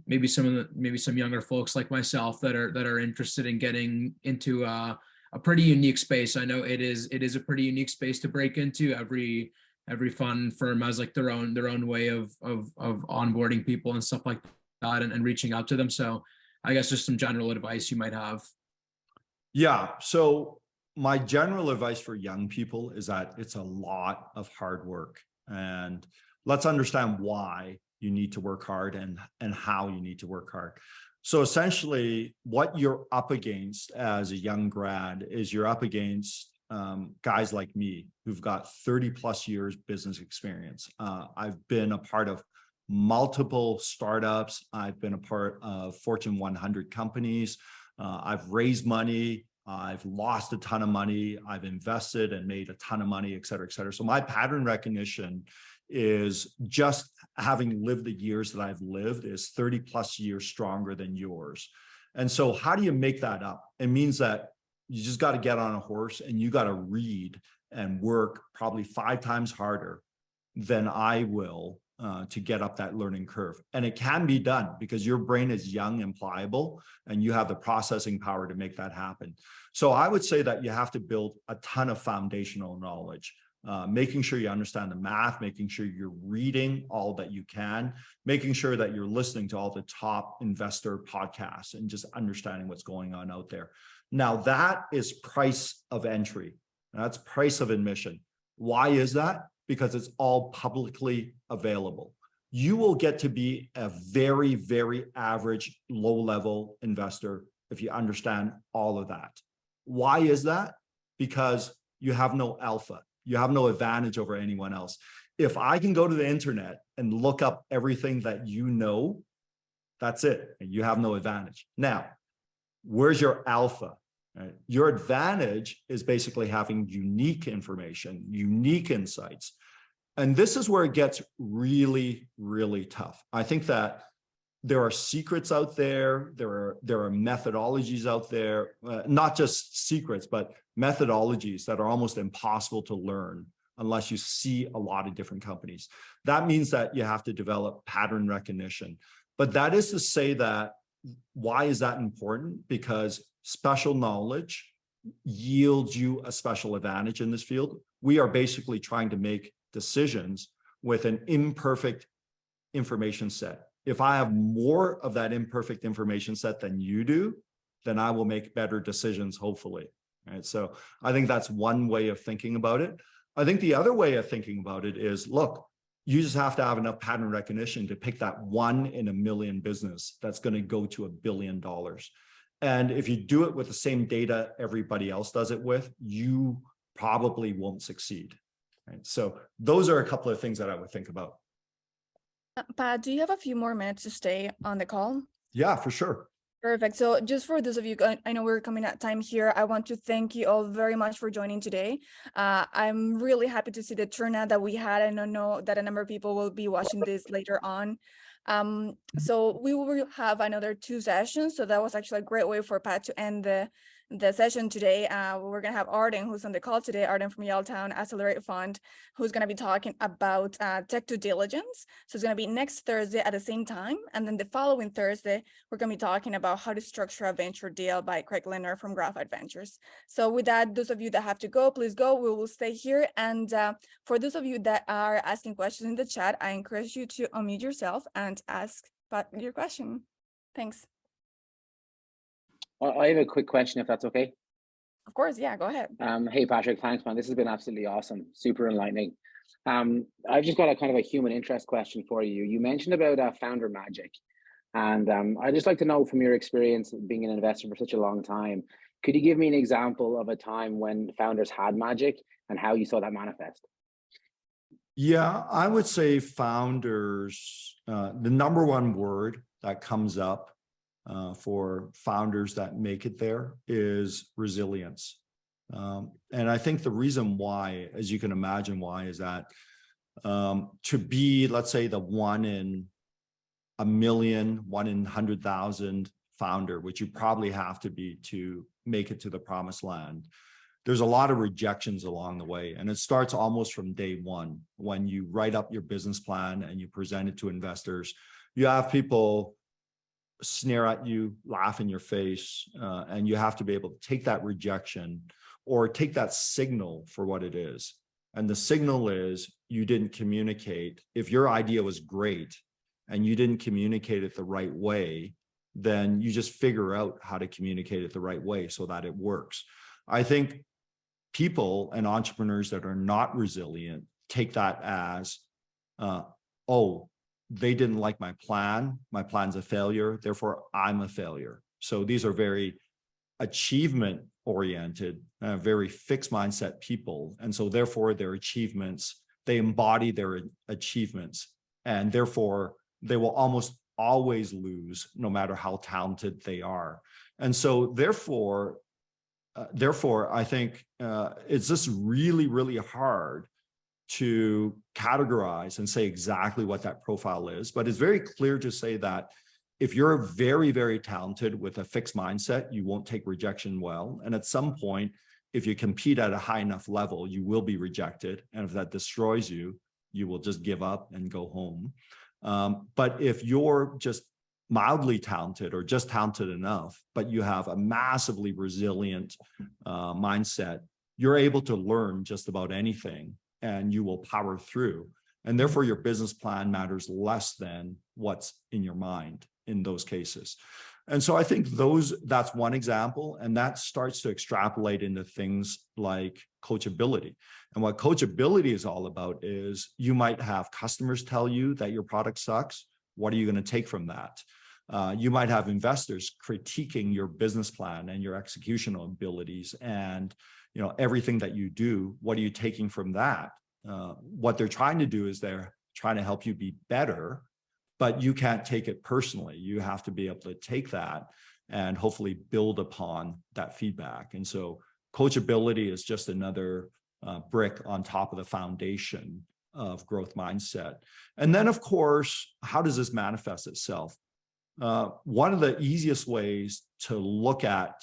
maybe some younger folks like myself that are interested in getting into a pretty unique space. I know it is a pretty unique space to break into. Every fund firm has like their own way of onboarding people and stuff like that, and reaching out to them. So I guess just some general advice you might have. Yeah. So my general advice for young people is that it's a lot of hard work, and let's understand why you need to work hard and how you need to work hard. So essentially what you're up against as a young grad is you're up against guys like me who've got 30 plus years business experience. I've been a part of multiple startups. I've been a part of Fortune 100 companies. I've raised money. I've lost a ton of money. I've invested and made a ton of money, et cetera, et cetera. So my pattern recognition is, just having lived the years that I've lived, is 30 plus years stronger than yours. And so how do you make that up? It means that you just got to get on a horse and you got to read and work probably 5 times harder than I will to get up that learning curve. And it can be done because your brain is young and pliable, and you have the processing power to make that happen. So I would say that you have to build a ton of foundational knowledge, making sure you understand the math, making sure you're reading all that you can, making sure that you're listening to all the top investor podcasts and just understanding what's going on out there. Now that is price of entry. That's price of admission. Why is that? Because it's all publicly available. You will get to be a very, very average low-level investor if you understand all of that. Why is that? Because you have no alpha. You have no advantage over anyone else. If I can go to the internet and look up everything that you know, that's it. And you have no advantage. Now, where's your alpha? Right? Your advantage is basically having unique information, unique insights. And this is where it gets really, really tough. I think that there are secrets out there. There are methodologies out there, not just secrets, but methodologies that are almost impossible to learn unless you see a lot of different companies. That means that you have to develop pattern recognition. But that is to say that, why is that important? Because special knowledge yields you a special advantage in this field. We are basically trying to make decisions with an imperfect information set. If I have more of that imperfect information set than you do, then I will make better decisions, hopefully. Right? So I think that's one way of thinking about it. I think the other way of thinking about it is, look, you just have to have enough pattern recognition to pick that 1 in a million business that's going to go to $1 billion. And if you do it with the same data everybody else does it with, you probably won't succeed. Right? So those are a couple of things that I would think about. Pat, do you have a few more minutes to stay on the call? Yeah, for sure. Perfect. So just for those of you, I know we're coming at time here. I want to thank you all very much for joining today. I'm really happy to see the turnout that we had. And I know that a number of people will be watching this later on. So we will have another 2 sessions. So that was actually a great way for Pat to end the session today. We're going to have Arden, who's on the call today, Arden from Yaletown Accelerate Fund, who's going to be talking about tech due diligence. So it's going to be next Thursday at the same time. And then the following Thursday, we're going to be talking about how to structure a venture deal by Craig Leonard from Graphite Ventures. So with that, those of you that have to go, please go. We will stay here. And for those of you that are asking questions in the chat, I encourage you to unmute yourself and ask your question. Thanks. I have a quick question, if that's okay. Of course, yeah, go ahead. Hey, Patrick, thanks, man. This has been absolutely awesome, super enlightening. I've just got a kind of a human interest question for you. You mentioned about founder magic. And I'd just like to know, from your experience being an investor for such a long time, could you give me an example of a time when founders had magic and how you saw that manifest? Yeah, I would say founders, the number one word that comes up for founders that make it there is resilience. And I think the reason why, as you can imagine why, is that to be, let's say, the 1 in a million, 1 in 100,000 founder, which you probably have to be to make it to the promised land, there's a lot of rejections along the way. And it starts almost from day one. When you write up your business plan and you present it to investors, you have people sneer at you, laugh in your face, and you have to be able to take that rejection or take that signal for what it is. And the signal is you didn't communicate. If your idea was great and you didn't communicate it the right way, then you just figure out how to communicate it the right way so that it works. I think people and entrepreneurs that are not resilient take that as, oh, they didn't like my plan. My plan's a failure. Therefore, I'm a failure. So these are very achievement oriented, very fixed mindset people. And so therefore their achievements, they embody their achievements, and therefore they will almost always lose no matter how talented they are. And so therefore, I think it's just really, really hard to categorize and say exactly what that profile is. But it's very clear to say that if you're very, very talented with a fixed mindset, you won't take rejection well. And at some point, if you compete at a high enough level, you will be rejected. And if that destroys you, you will just give up and go home. But if you're just mildly talented or just talented enough, but you have a massively resilient mindset, you're able to learn just about anything and you will power through. And therefore your business plan matters less than what's in your mind in those cases. And so I think that's one example, and that starts to extrapolate into things like coachability. And what coachability is all about is you might have customers tell you that your product sucks. What are you going to take from that? You might have investors critiquing your business plan and your executional abilities and everything that you do. What are you taking from that? What they're trying to do is they're trying to help you be better, but you can't take it personally. You have to be able to take that and hopefully build upon that feedback. And so coachability is just another brick on top of the foundation of growth mindset. And then, of course, how does this manifest itself? One of the easiest ways to look at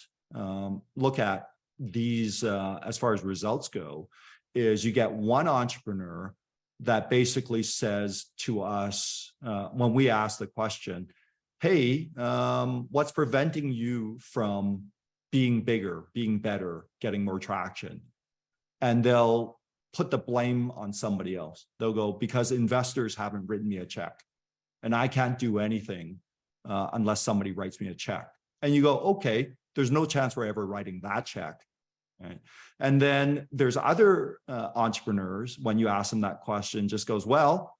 these as far as results go is you get one entrepreneur that basically says to us when we ask the question, hey, what's preventing you from being bigger, being better, getting more traction? And they'll put the blame on somebody else. They'll go, because investors haven't written me a check and I can't do anything unless somebody writes me a check. And you go, okay, there's no chance we're ever writing that check. Right? And then there's other entrepreneurs, when you ask them that question, just goes, well,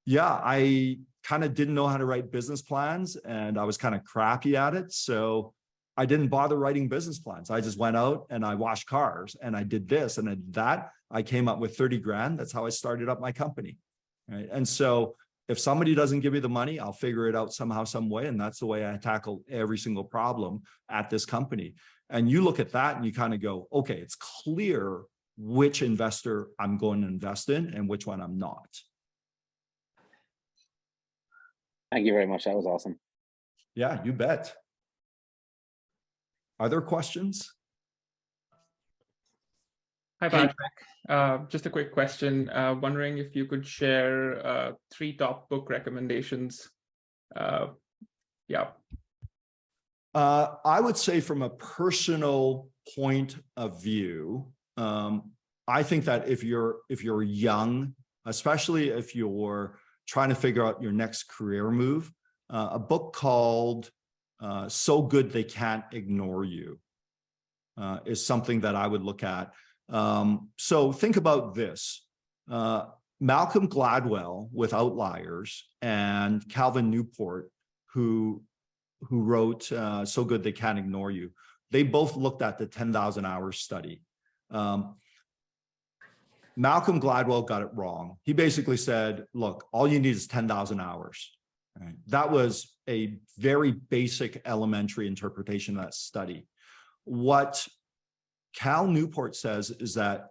yeah, I kind of didn't know how to write business plans and I was kind of crappy at it. So I didn't bother writing business plans. I just went out and I washed cars and I did this and I did that. I came up with 30 grand. That's how I started up my company. Right? And so if somebody doesn't give me the money, I'll figure it out somehow, some way. And that's the way I tackle every single problem at this company. And you look at that and you kind of go, okay, it's clear which investor I'm going to invest in and which one I'm not. Thank you very much. That was awesome. Yeah, you bet. Are there questions? Hi, Patrick. Just a quick question. Wondering if you could share 3 top book recommendations. Yeah. I would say from a personal point of view, I think that if you're young, especially if you're trying to figure out your next career move, a book called So Good They Can't Ignore You is something that I would look at. So think about this. Malcolm Gladwell with Outliers and Calvin Newport, who wrote So Good They Can't Ignore You, they both looked at the 10,000 hours study. Malcolm Gladwell got it wrong. He basically said, look, all you need is 10,000 hours. Right? That was a very basic elementary interpretation of that study. What Cal Newport says is that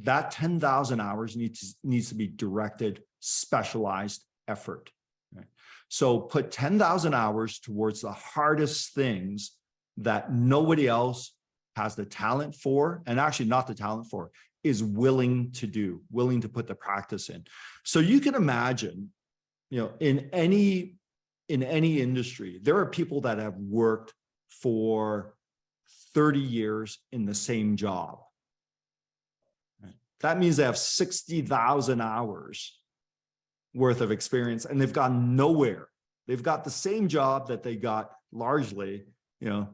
10,000 hours needs to be directed, specialized effort. Right? So put 10,000 hours towards the hardest things that nobody else has the talent for, and actually not the talent for, is willing to do, willing to put the practice in. So you can imagine, in any industry, there are people that have worked for 30 years in the same job. That means they have 60,000 hours worth of experience and they've gone nowhere. They've got the same job that they got largely, 30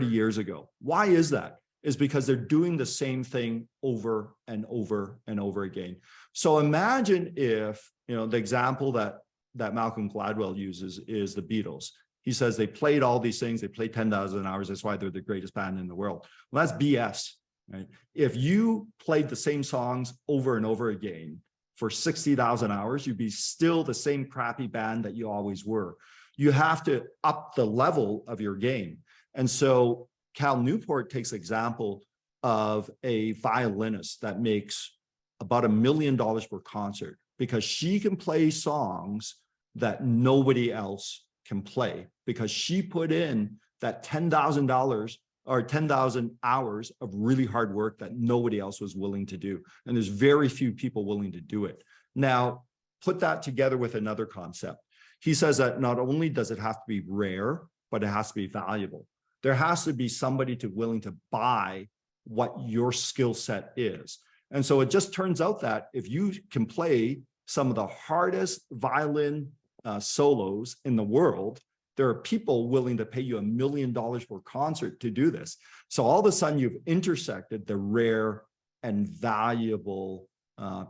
years ago. Why is that? Is because they're doing the same thing over and over and over again. So imagine if, the example that Malcolm Gladwell uses is the Beatles. He says they played all these things, they played 10,000 hours, that's why they're the greatest band in the world. Well, that's BS, right? If you played the same songs over and over again for 60,000 hours, you'd be still the same crappy band that you always were. You have to up the level of your game. And so Cal Newport takes example of a violinist that makes about $1 million per concert because she can play songs that nobody else can play because she put in that $10,000 or 10,000 hours of really hard work that nobody else was willing to do. And there's very few people willing to do it. Now, put that together with another concept. He says that not only does it have to be rare, but it has to be valuable. There has to be somebody willing to buy what your skill set is. And so it just turns out that if you can play some of the hardest violin solos in the world, there are people willing to pay you $1 million per concert to do this. So all of a sudden you've intersected the rare and valuable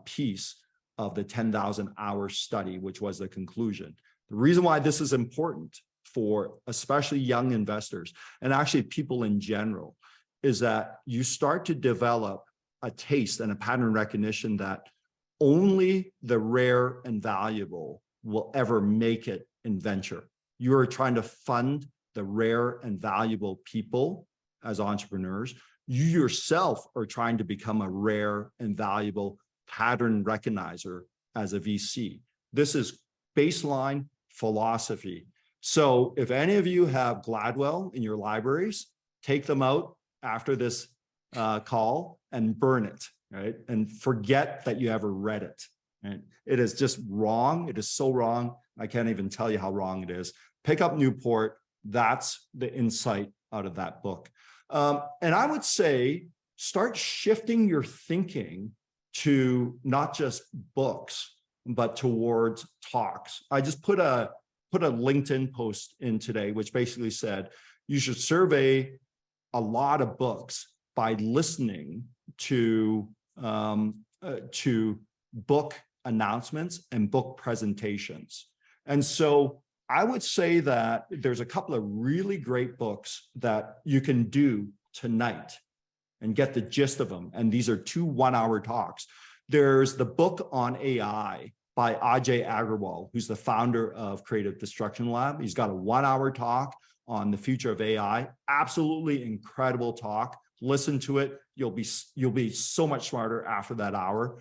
piece of the 10,000 hour study, which was the conclusion. The reason why this is important for especially young investors and actually people in general is that you start to develop a taste and a pattern recognition that only the rare and valuable will ever make it in venture. You are trying to fund the rare and valuable people as entrepreneurs. You yourself are trying to become a rare and valuable pattern recognizer as a VC. This is baseline philosophy. So if any of you have Gladwell in your libraries, take them out after this call and burn it, right? And forget that you ever read it. Right? It is just wrong. It is so wrong. I can't even tell you how wrong it is. Pick up Newport. That's the insight out of that book. And I would say start shifting your thinking to not just books, but towards talks. I just put a LinkedIn post in today, which basically said you should survey a lot of books by listening to book announcements and book presentations. And so I would say that there's a couple of really great books that you can do tonight and get the gist of them. And these are 2 one-hour talks. There's the book on AI by Ajay Agrawal, who's the founder of Creative Destruction Lab. He's got a 1-hour talk on the future of AI. Absolutely incredible talk. Listen to it. You'll be so much smarter after that hour.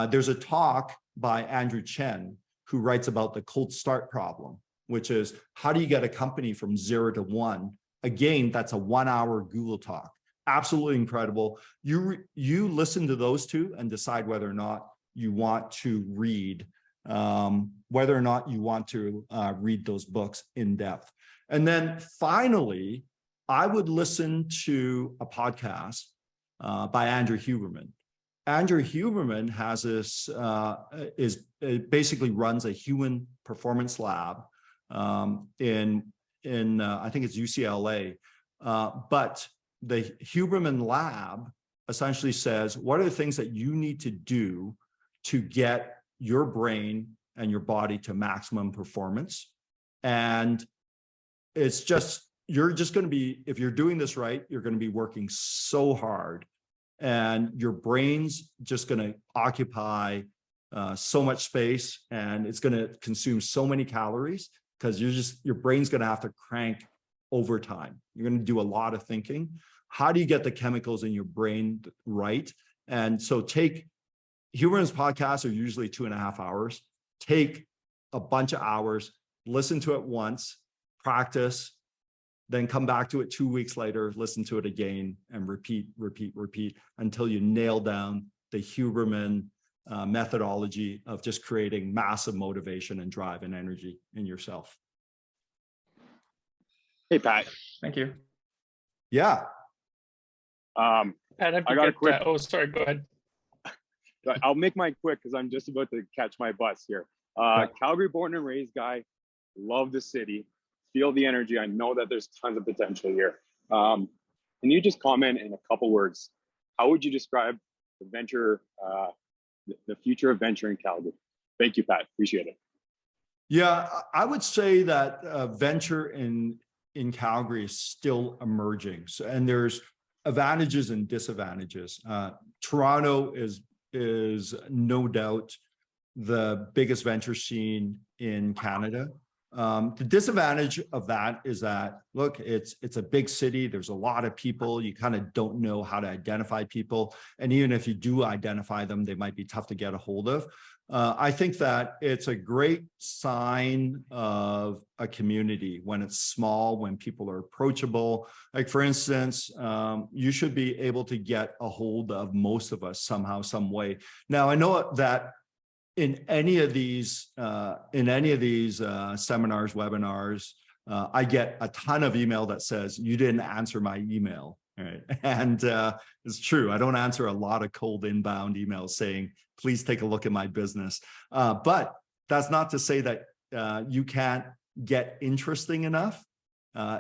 There's a talk by Andrew Chen, who writes about the cold start problem, which is how do you get a company from 0 to 1? Again, that's a 1-hour Google talk. Absolutely incredible. You listen to those 2 and decide whether or not you want to read those books in depth. And then finally, I would listen to a podcast by Andrew Huberman. Andrew Huberman has this, basically runs a human performance lab in I think it's UCLA. But the Huberman lab essentially says, what are the things that you need to do to get your brain and your body to maximum performance. And it's just, you're just going to be, if you're doing this right, you're going to be working so hard, and your brain's just going to occupy so much space, and it's going to consume so many calories, because your brain's going to have to crank overtime. You're going to do a lot of thinking. How do you get the chemicals in your brain right? And so Humorous podcasts are usually 2.5 hours. Take a bunch of hours, listen to it once, practice, then come back to it 2 weeks later, listen to it again, and repeat until you nail down the Huberman methodology of just creating massive motivation and drive and energy in yourself. Hey, Pat. Thank you. Yeah. Pat, I got a quick. Oh, sorry. Go ahead. I'll make mine quick because I'm just about to catch my bus here. Calgary born and raised guy, love the city, feel the energy. I know that there's tons of potential here. Can you just comment in a couple words? How would you describe the venture, the future of venture in Calgary? Thank you, Pat. Appreciate it. Yeah, I would say that venture in Calgary is still emerging. So, and there's advantages and disadvantages. Toronto is no doubt the biggest venture scene in Canada. The disadvantage of that is that, look, it's a big city. There's a lot of people. You kind of don't know how to identify people. And even if you do identify them, they might be tough to get a hold of. I think that it's a great sign of a community when it's small, when people are approachable. Like, for instance, you should be able to get a hold of most of us somehow, some way. Now, I know that in any of these seminars, webinars, I get a ton of email that says, you didn't answer my email. Right? And it's true. I don't answer a lot of cold inbound emails saying, please take a look at my business. But that's not to say that you can't get interesting enough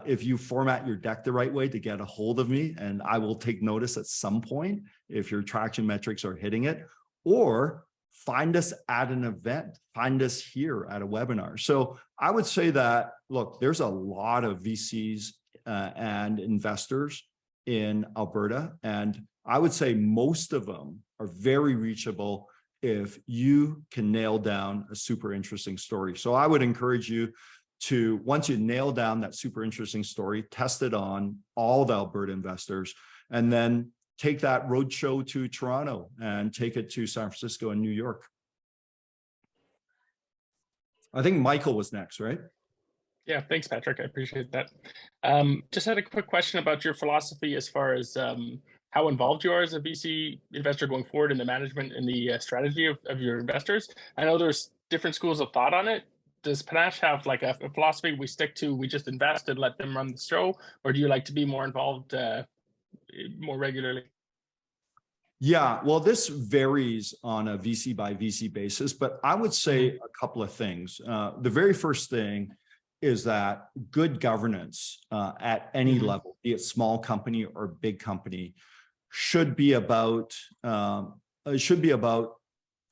if you format your deck the right way to get a hold of me, and I will take notice at some point if your traction metrics are hitting it, or find us at an event, find us here at a webinar. So I would say that, look, there's a lot of VCs and investors in Alberta, and I would say most of them are very reachable if you can nail down a super interesting story. So I would encourage you to, once you nail down that super interesting story, test it on all the Alberta investors, and then take that roadshow to Toronto and take it to San Francisco and New York. I think Michael was next, right? Yeah, thanks, Patrick. I appreciate that. Just had a quick question about your philosophy as far as how involved you are as a VC investor going forward in the management and the strategy of your investors. I know there's different schools of thought on it. Does Panache have like a philosophy we stick to, we just invest and let them run the show? Or do you like to be more involved more regularly? Yeah, well, this varies on a VC by VC basis, but I would say a couple of things. The very first thing is that good governance at any level, be it small company or big company, should be about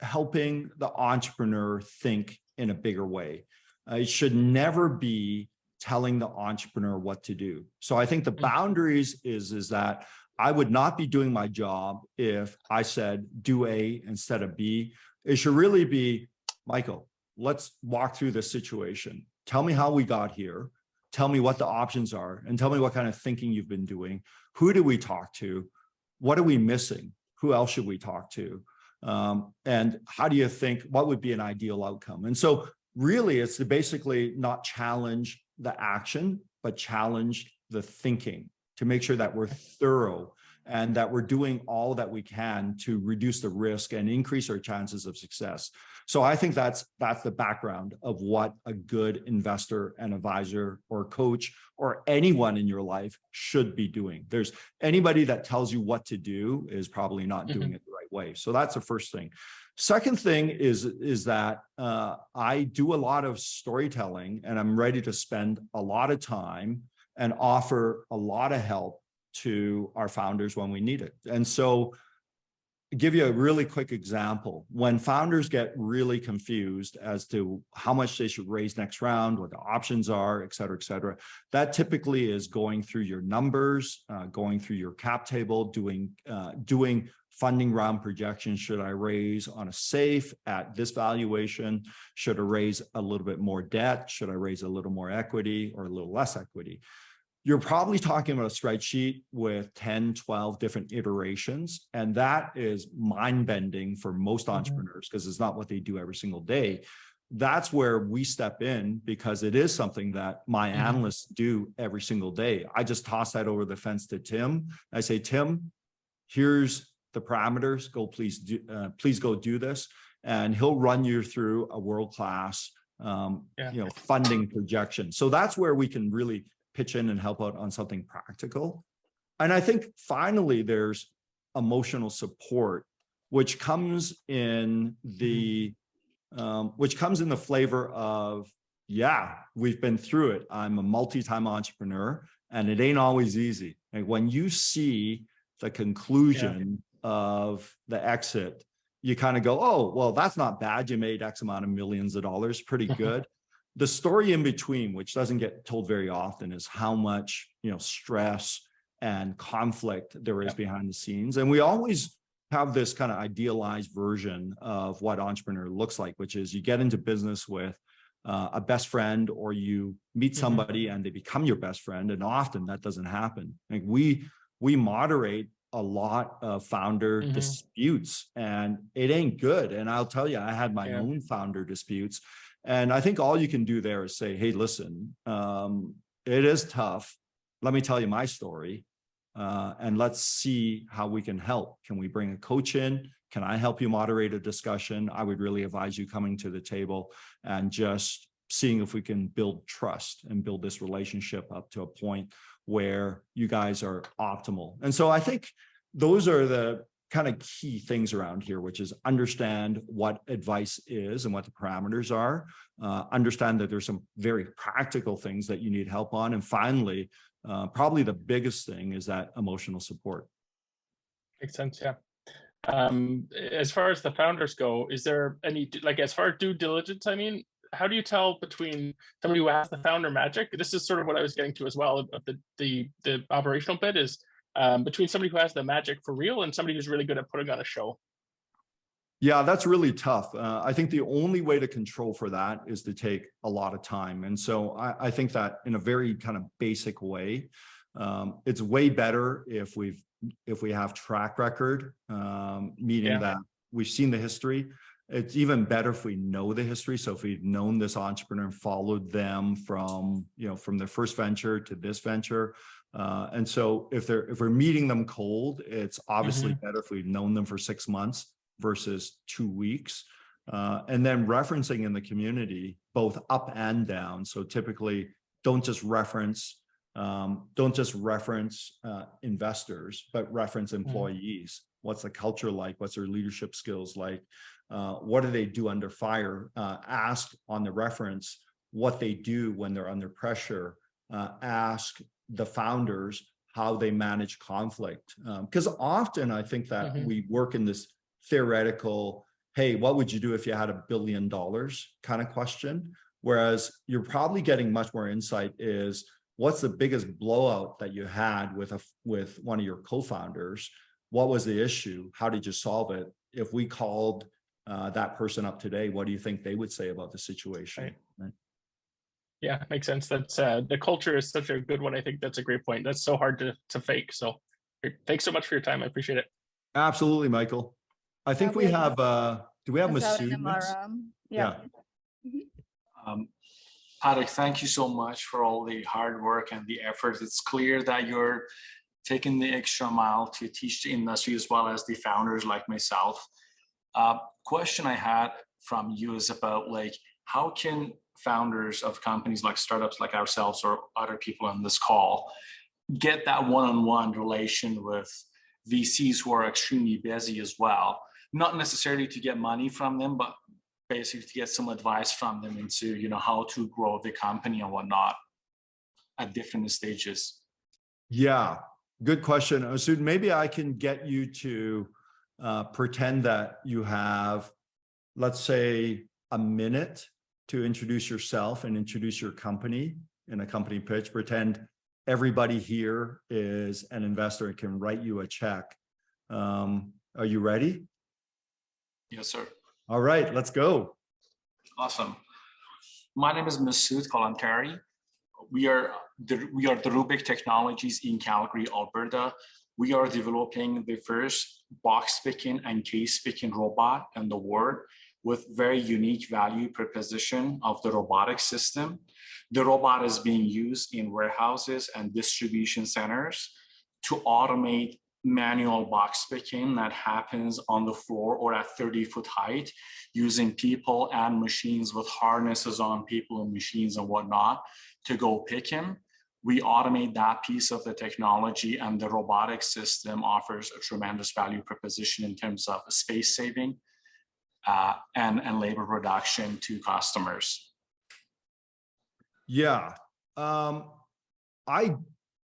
helping the entrepreneur think in a bigger way. It should never be telling the entrepreneur what to do. So I think the boundaries is that I would not be doing my job if I said do A instead of B. It should really be, Michael, let's walk through this situation. Tell me how we got here. Tell me what the options are, and tell me what kind of thinking you've been doing. Who do we talk to? What are we missing? Who else should we talk to? And how do you think, what would be an ideal outcome? And so really it's to basically not challenge the action, but challenge the thinking, to make sure that we're thorough and that we're doing all that we can to reduce the risk and increase our chances of success. So I think that's the background of what a good investor and advisor or coach or anyone in your life should be doing. There's anybody that tells you what to do is probably not doing it the right way. So that's the first thing. Second thing is that I do a lot of storytelling, and I'm ready to spend a lot of time and offer a lot of help to our founders when we need it. And so give you a really quick example. When founders get really confused as to how much they should raise next round, what the options are, et cetera, that typically is going through your numbers, going through your cap table, doing funding round projections. Should I raise on a safe at this valuation? Should I raise a little bit more debt? Should I raise a little more equity or a little less equity? You're probably talking about a spreadsheet with 10, 12 different iterations. And that is mind-bending for most entrepreneurs because it's not what they do every single day. That's where we step in because it is something that my analysts do every single day. I just toss that over the fence to Tim. I say, Tim, here's the parameters. Go, please go do this. And he'll run you through a world-class funding projection. So that's where we can really pitch in and help out on something practical. And I think finally there's emotional support, which comes in the flavor of, yeah, we've been through it. I'm a multi-time entrepreneur and it ain't always easy. And when you see the conclusion of the exit, you kind of go, oh, well, that's not bad. You made X amount of millions of dollars, pretty good. The story in between, which doesn't get told very often, is how much, stress and conflict there is behind the scenes. And we always have this kind of idealized version of what entrepreneur looks like, which is you get into business with a best friend, or you meet somebody and they become your best friend. And often that doesn't happen. Like we moderate a lot of founder disputes, and it ain't good. And I'll tell you, I had my own founder disputes. And I think all you can do there is say, hey, listen, it is tough. Let me tell you my story. And let's see how we can help. Can we bring a coach in? Can I help you moderate a discussion? I would really advise you coming to the table and just seeing if we can build trust and build this relationship up to a point where you guys are optimal. And so I think those are the kind of key things around here, which is understand what advice is and what the parameters are, understand that there's some very practical things that you need help on. And finally, probably the biggest thing is that emotional support. Makes sense. Yeah. As far as the founders go, is there any, as far as due diligence, I mean, how do you tell between somebody who has the founder magic? This is sort of what I was getting to as well, of the operational bit is, between somebody who has the magic for real and somebody who's really good at putting on a show. Yeah, that's really tough. I think the only way to control for that is to take a lot of time. And so I think that in a very kind of basic way, it's way better if we have track record, meaning that we've seen the history. It's even better if we know the history. So if we've known this entrepreneur and followed them from their first venture to this venture. And so if we're meeting them cold, it's obviously better if we've known them for 6 months versus 2 weeks. And then referencing in the community, both up and down. So typically don't just reference investors, but reference employees. What's the culture like? What's their leadership skills like? What do they do under fire? Ask on the reference what they do when they're under pressure. Ask the founders how they manage conflict. Because often I think that we work in this theoretical, hey, what would you do if you had $1 billion kind of question? Whereas you're probably getting much more insight is, what's the biggest blowout that you had with one of your co-founders? What was the issue? How did you solve it? If we called that person up today, what do you think they would say about the situation? Right. Yeah, makes sense. That's the culture is such a good one. I think that's a great point. That's so hard to fake. So thanks so much for your time. I appreciate it. Absolutely, Michael. I think we have, do we have Masood? Yeah. Patrick, thank you so much for all the hard work and the effort. It's clear that you're taking the extra mile to teach the industry as well as the founders like myself. Question I had from you is about how can founders of companies like startups like ourselves or other people on this call get that one-on-one relation with VCs who are extremely busy as well, not necessarily to get money from them, but basically to get some advice from them into how to grow the company and whatnot at different stages? Yeah, good question. Masood, maybe I can get you to pretend that you have, let's say, a minute to introduce yourself and introduce your company in a company pitch. Pretend everybody here is an investor and can write you a check. Are you ready? Yes, sir. All right, let's go. Awesome. My name is Masood Kalantari. We are the Rubik Technologies in Calgary, Alberta. We are developing the first box picking and case picking robot in the world with very unique value proposition of the robotic system. The robot is being used in warehouses and distribution centers to automate manual box picking that happens on the floor or at 30-foot height using people and machines with harnesses on people and machines and whatnot to go pick him. We automate that piece of the technology, and the robotic system offers a tremendous value proposition in terms of space saving and labor reduction to customers. Yeah. I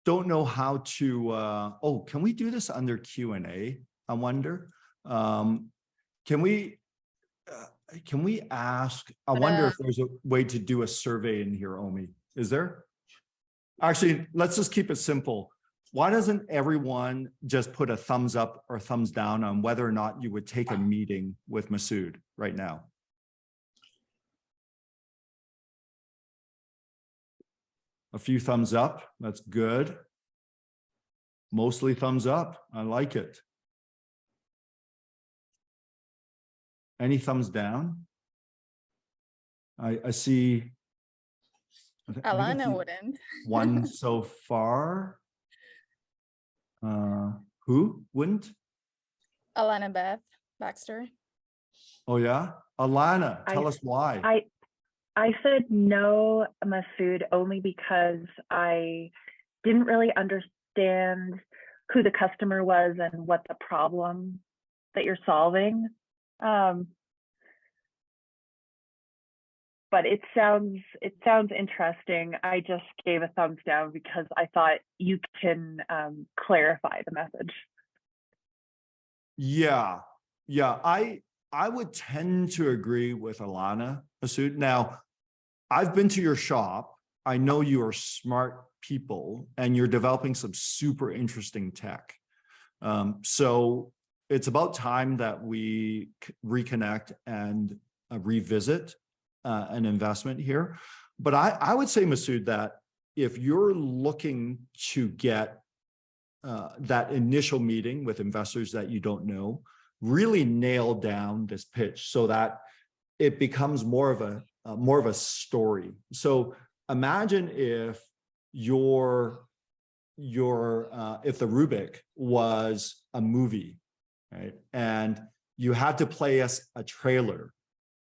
don't know how to, oh, can we do this under Q&A? I wonder. Can we ask, I wonder if there's a way to do a survey in here, Omi. Is there? Actually, let's just keep it simple. Why doesn't everyone just put a thumbs up or thumbs down on whether or not you would take a meeting with Masood right now? A few thumbs up, that's good. Mostly thumbs up, I like it. Any thumbs down? I see. Alana wouldn't. One so far. Who wouldn't? Alana Beth Baxter. Oh yeah, Alana, tell us why. I said no, Masood, only because I didn't really understand who the customer was and what the problem that you're solving. But it sounds interesting. I just gave a thumbs down because I thought you can clarify the message. Yeah, I would tend to agree with Alana, Masood. Now, I've been to your shop. I know you are smart people and you're developing some super interesting tech. So it's about time that we reconnect and revisit an investment here. But I would say, Masood, that if you're looking to get that initial meeting with investors that you don't know, really nail down this pitch so that it becomes more of a story. So imagine if if the Rubik was a movie, right? And you had to play us a trailer,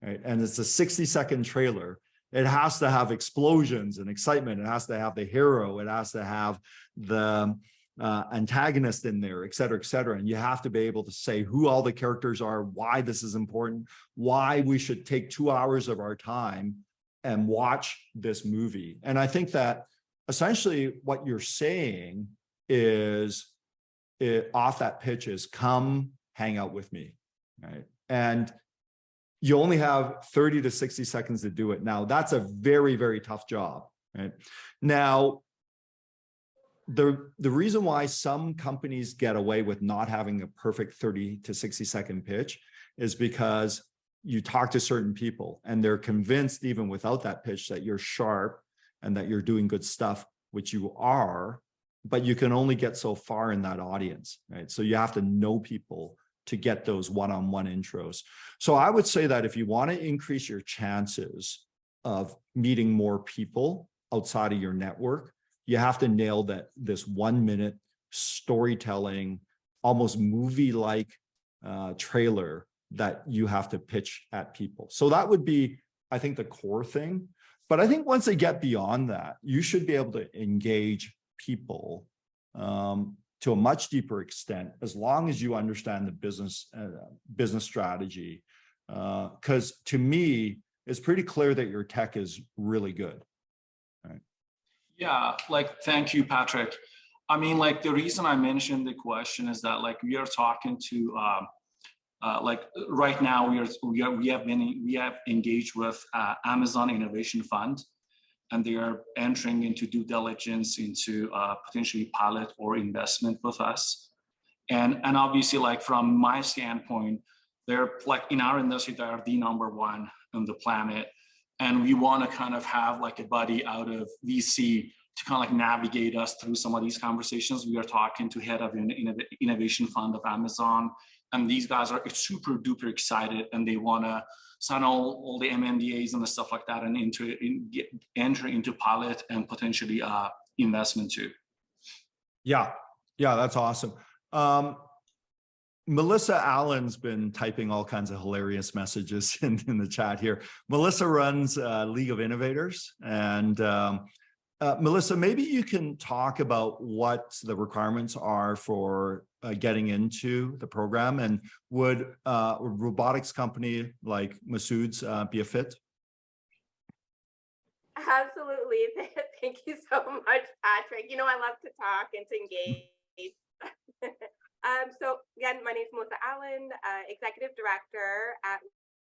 right? And it's a 60-second trailer. It has to have explosions and excitement. It has to have the hero. It has to have the antagonist in there, et cetera, et cetera. And you have to be able to say who all the characters are, why this is important, why we should take 2 hours of our time and watch this movie. And I think that essentially what you're saying is off that pitch is come hang out with me, right? And you only have 30 to 60 seconds to do it. Now, that's a very, very tough job, right? Now, the reason why some companies get away with not having a perfect 30 to 60 second pitch is because you talk to certain people and they're convinced even without that pitch that you're sharp and that you're doing good stuff, which you are, but you can only get so far in that audience, right? So you have to know people to get those one-on-one intros. So I would say that if you want to increase your chances of meeting more people outside of your network, you have to nail this 1 minute storytelling, almost movie-like trailer that you have to pitch at people. So that would be, I think, the core thing. But I think once they get beyond that, you should be able to engage people to a much deeper extent, as long as you understand the business strategy. Because to me, it's pretty clear that your tech is really good. Right? Yeah, thank you, Patrick. I mean, the reason I mentioned the question is that we are talking to like right now, we have engaged with Amazon Innovation Fund, and they are entering into due diligence into potentially pilot or investment with us. And obviously, like from my standpoint, they're like in our industry, they are the #1 on the planet. And we want to kind of have like a buddy out of VC to kind of like navigate us through some of these conversations. We are talking to head of innovation fund of Amazon, and these guys are super duper excited, and they want to sign all the MNDAs and the stuff like that, and enter into pilot and potentially investment too. Yeah, that's awesome. Melissa Allen's been typing all kinds of hilarious messages in the chat here. Melissa runs League of Innovators, and Melissa, maybe you can talk about what the requirements are for getting into the program, and would a robotics company like Masood's be a fit? Absolutely. Thank you so much, Patrick. You know, I love to talk and to engage. So again, my name is Melissa Allen, Executive Director at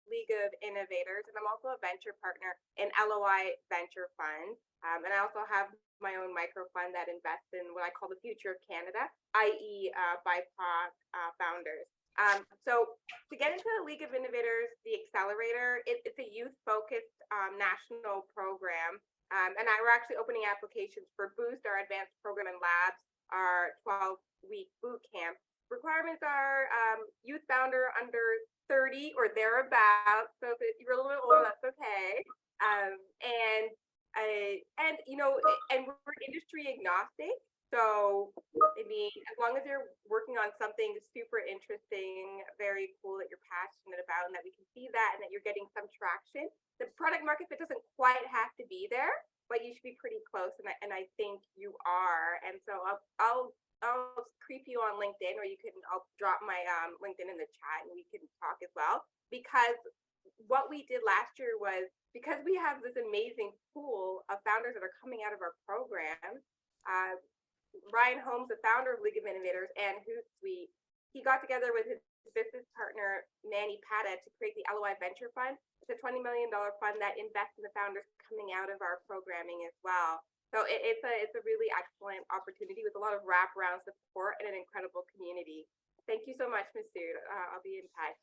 League of Innovators, and I'm also a venture partner in LOI Venture Fund. And I also have my own micro fund that invests in what I call the future of Canada, i.e. BIPOC founders. So to get into the League of Innovators, the Accelerator, it's a youth-focused national program. And we're actually opening applications for Boost, our advanced program, and Labs, our 12-week boot camp. Requirements are youth founder under 30 or thereabouts. So if you're a little bit older, that's okay. And you know, and we're industry agnostic. So I mean, as long as you're working on something super interesting, very cool that you're passionate about, and that we can see that, and that you're getting some traction, the product market fit doesn't quite have to be there, but you should be pretty close, and I think you are. And so I'll creep you on LinkedIn, or I'll drop my LinkedIn in the chat, and we can talk as well. Because what we did last year was, because we have this amazing pool of founders that are coming out of our program. Ryan Holmes, the founder of League of Innovators and Hootsuite, he got together with his business partner Manny Pata to create the LOI Venture Fund. It's a $20 million fund that invests in the founders coming out of our programming as well. So it's a really excellent opportunity with a lot of wraparound support and an incredible community. Thank you so much, Masood. I'll be in touch.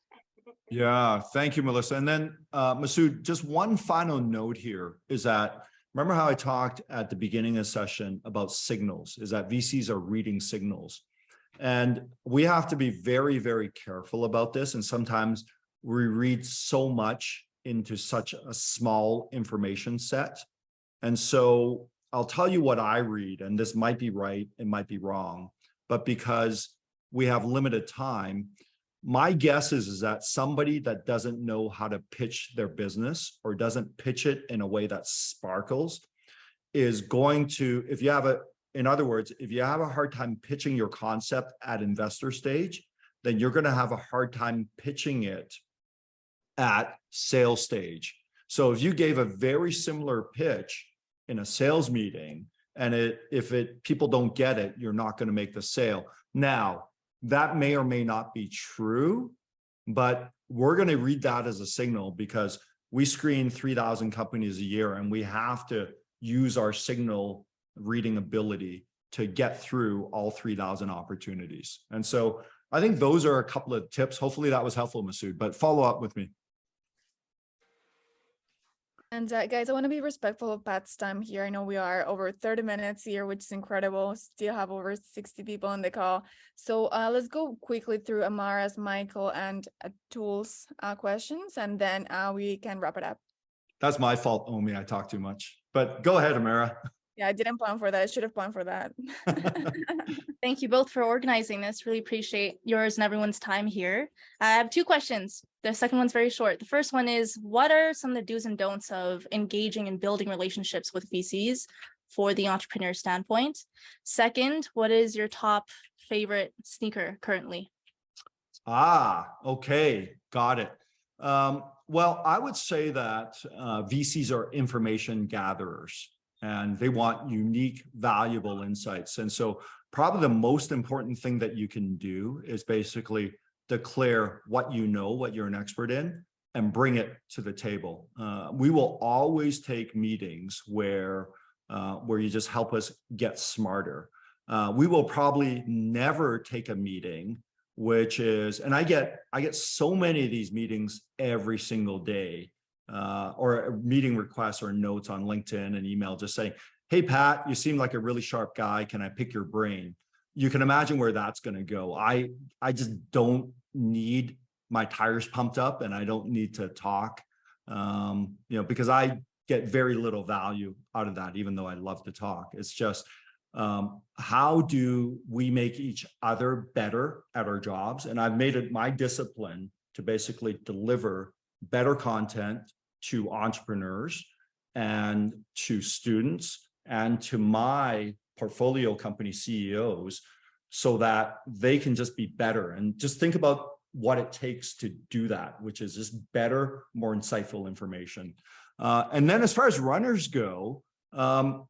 Yeah, thank you, Melissa. And then Masood, just one final note here is that, remember how I talked at the beginning of the session about signals, is that VCs are reading signals. And we have to be very, very careful about this. And sometimes we read so much into such a small information set. And so I'll tell you what I read, and this might be right, it might be wrong, but because we have limited time, my guess is that somebody that doesn't know how to pitch their business, or doesn't pitch it in a way that sparkles, is going to, in other words, if you have a hard time pitching your concept at investor stage, then you're going to have a hard time pitching it at sales stage. So if you gave a very similar pitch in a sales meeting, and people don't get it, you're not going to make the sale. Now, that may or may not be true, but we're going to read that as a signal, because we screen 3,000 companies a year, and we have to use our signal reading ability to get through all 3,000 opportunities. And so I think those are a couple of tips. Hopefully that was helpful, Masood, but follow up with me. And guys, I want to be respectful of Pat's time here. I know we are over 30 minutes here, which is incredible. Still have over 60 people on the call. So let's go quickly through Amara's, Michael, and Atul's questions, and then we can wrap it up. That's my fault, Omi. I talk too much, but go ahead, Amara. Yeah, I didn't plan for that. I should have planned for that. Thank you both for organizing this. Really appreciate yours and everyone's time here. I have two questions. The second one's very short. The first one is, what are some of the do's and don'ts of engaging and building relationships with VCs for the entrepreneur standpoint? Second, what is your top favorite sneaker currently? Okay. Got it. Well, I would say that VCs are information gatherers, and they want unique, valuable insights. And so probably the most important thing that you can do is basically declare what you know, what you're an expert in, and bring it to the table. We will always take meetings where you just help us get smarter. We will probably never take a meeting which is, and I get so many of these meetings every single day, or meeting requests or notes on LinkedIn and email just saying, hey, Pat, you seem like a really sharp guy. Can I pick your brain? You can imagine where that's going to go. I just don't need my tires pumped up, and I don't need to talk, because I get very little value out of that, even though I love to talk. It's just, how do we make each other better at our jobs? And I've made it my discipline to basically deliver better content to entrepreneurs and to students and to my portfolio company CEOs, so that they can just be better. And just think about what it takes to do that, which is just better, more insightful information. And then as far as runners go, I'm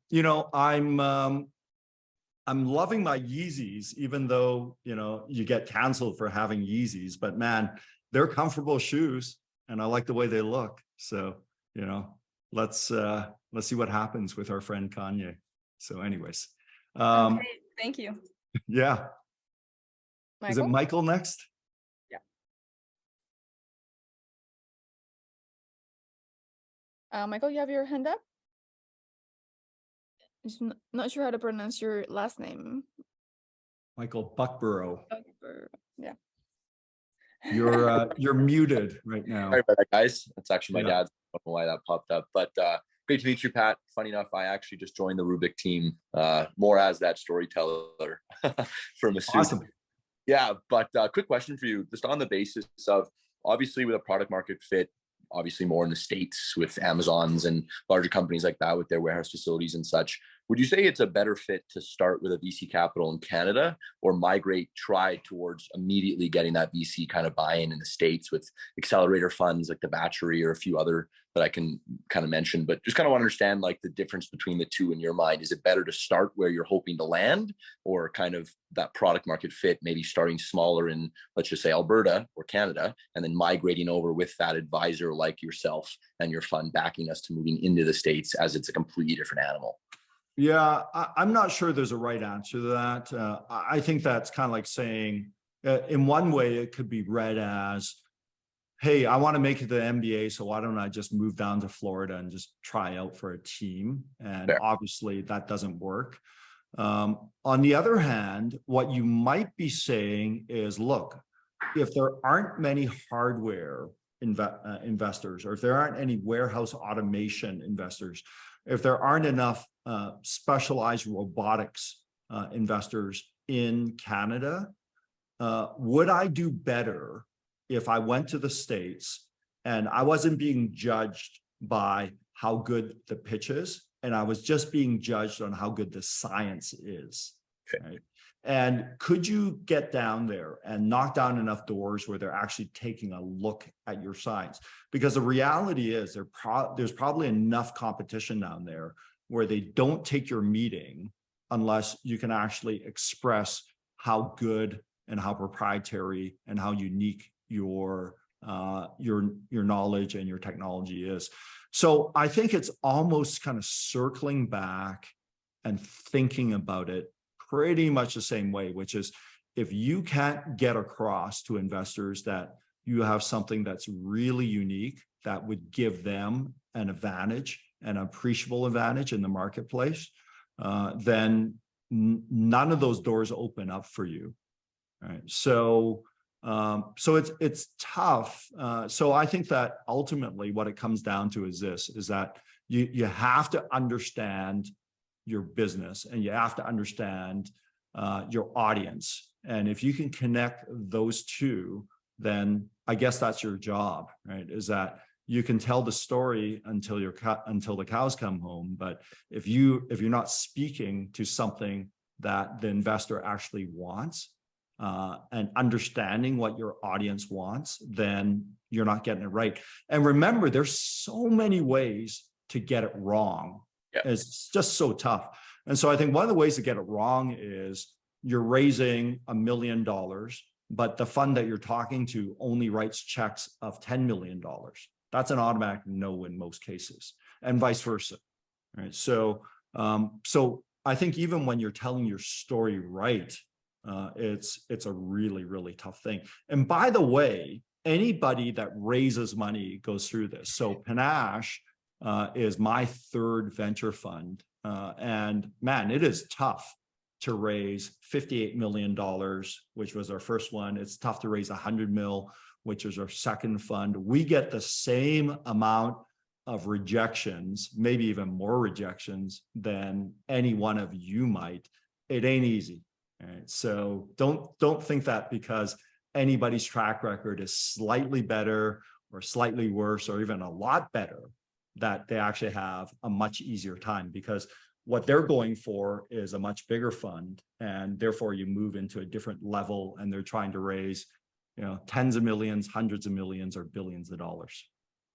loving my Yeezys, even though, you get canceled for having Yeezys, but man, they're comfortable shoes and I like the way they look. So, let's see what happens with our friend Kanye. So anyways, Okay, thank you. yeah. Michael? Is it Michael next? Michael, you have your hand up? Just not sure how to pronounce your last name. Michael Buckborough. Yeah. You're muted right now. Sorry about that, guys. That's actually my Yeah. dad's. I don't know why that popped up, but great to meet you, Pat. Funny enough, I actually just joined the Rubik team, more as that storyteller for Masood. Awesome. Yeah, but quick question for you, just on the basis of, obviously with a product market fit, obviously more in the States with Amazons and larger companies like that with their warehouse facilities and such. Would you say it's a better fit to start with a VC capital in Canada, or try towards immediately getting that VC kind of buy-in in the States with accelerator funds like the Battery or a few other that I can kind of mention, but just kind of want to understand like the difference between the two in your mind. Is it better to start where you're hoping to land, or kind of that product market fit, maybe starting smaller in, let's just say Alberta or Canada, and then migrating over with that advisor like yourself and your fund backing us to moving into the States as it's a completely different animal? Yeah, I'm not sure there's a right answer to that. I think that's kind of like saying, in one way, it could be read as, hey, I want to make it to the NBA, so why don't I just move down to Florida and just try out for a team? And obviously that doesn't work. On the other hand, what you might be saying is, look, if there aren't many hardware investors, or if there aren't any warehouse automation investors, if there aren't enough specialized robotics investors in Canada, would I do better if I went to the States and I wasn't being judged by how good the pitch is, and I was just being judged on how good the science is? Okay. Right? And could you get down there and knock down enough doors where they're actually taking a look at your science? Because the reality is there's probably enough competition down there where they don't take your meeting unless you can actually express how good and how proprietary and how unique your knowledge and your technology is. So I think it's almost kind of circling back and thinking about it pretty much the same way, which is, if you can't get across to investors that you have something that's really unique that would give them an advantage, an appreciable advantage in the marketplace, then none of those doors open up for you. Right? So it's tough. So I think that ultimately what it comes down to is this, is that you have to understand your business, and you have to understand your audience. And if you can connect those two, then I guess that's your job, right? Is that you can tell the story until the cows come home. But if you're not speaking to something that the investor actually wants, and understanding what your audience wants, then you're not getting it right. And remember, there's so many ways to get it wrong. Yeah. It's just so tough. And so I think one of the ways to get it wrong is you're raising $1 million but the fund that you're talking to only writes checks of $10 million. That's an automatic no in most cases, and vice versa. Right. So, so I think even when you're telling your story right, it's a really, really tough thing. And by the way, anybody that raises money goes through this. So Panache is my third venture fund. And man, it is tough to raise $58 million, which was our first one. It's tough to raise 100 mil, which is our second fund. We get the same amount of rejections, maybe even more rejections than any one of you might. It ain't easy. All right. So don't think that because anybody's track record is slightly better or slightly worse or even a lot better, that they actually have a much easier time, because what they're going for is a much bigger fund, and therefore you move into a different level, and they're trying to raise, you know, tens of millions, hundreds of millions, or billions of dollars.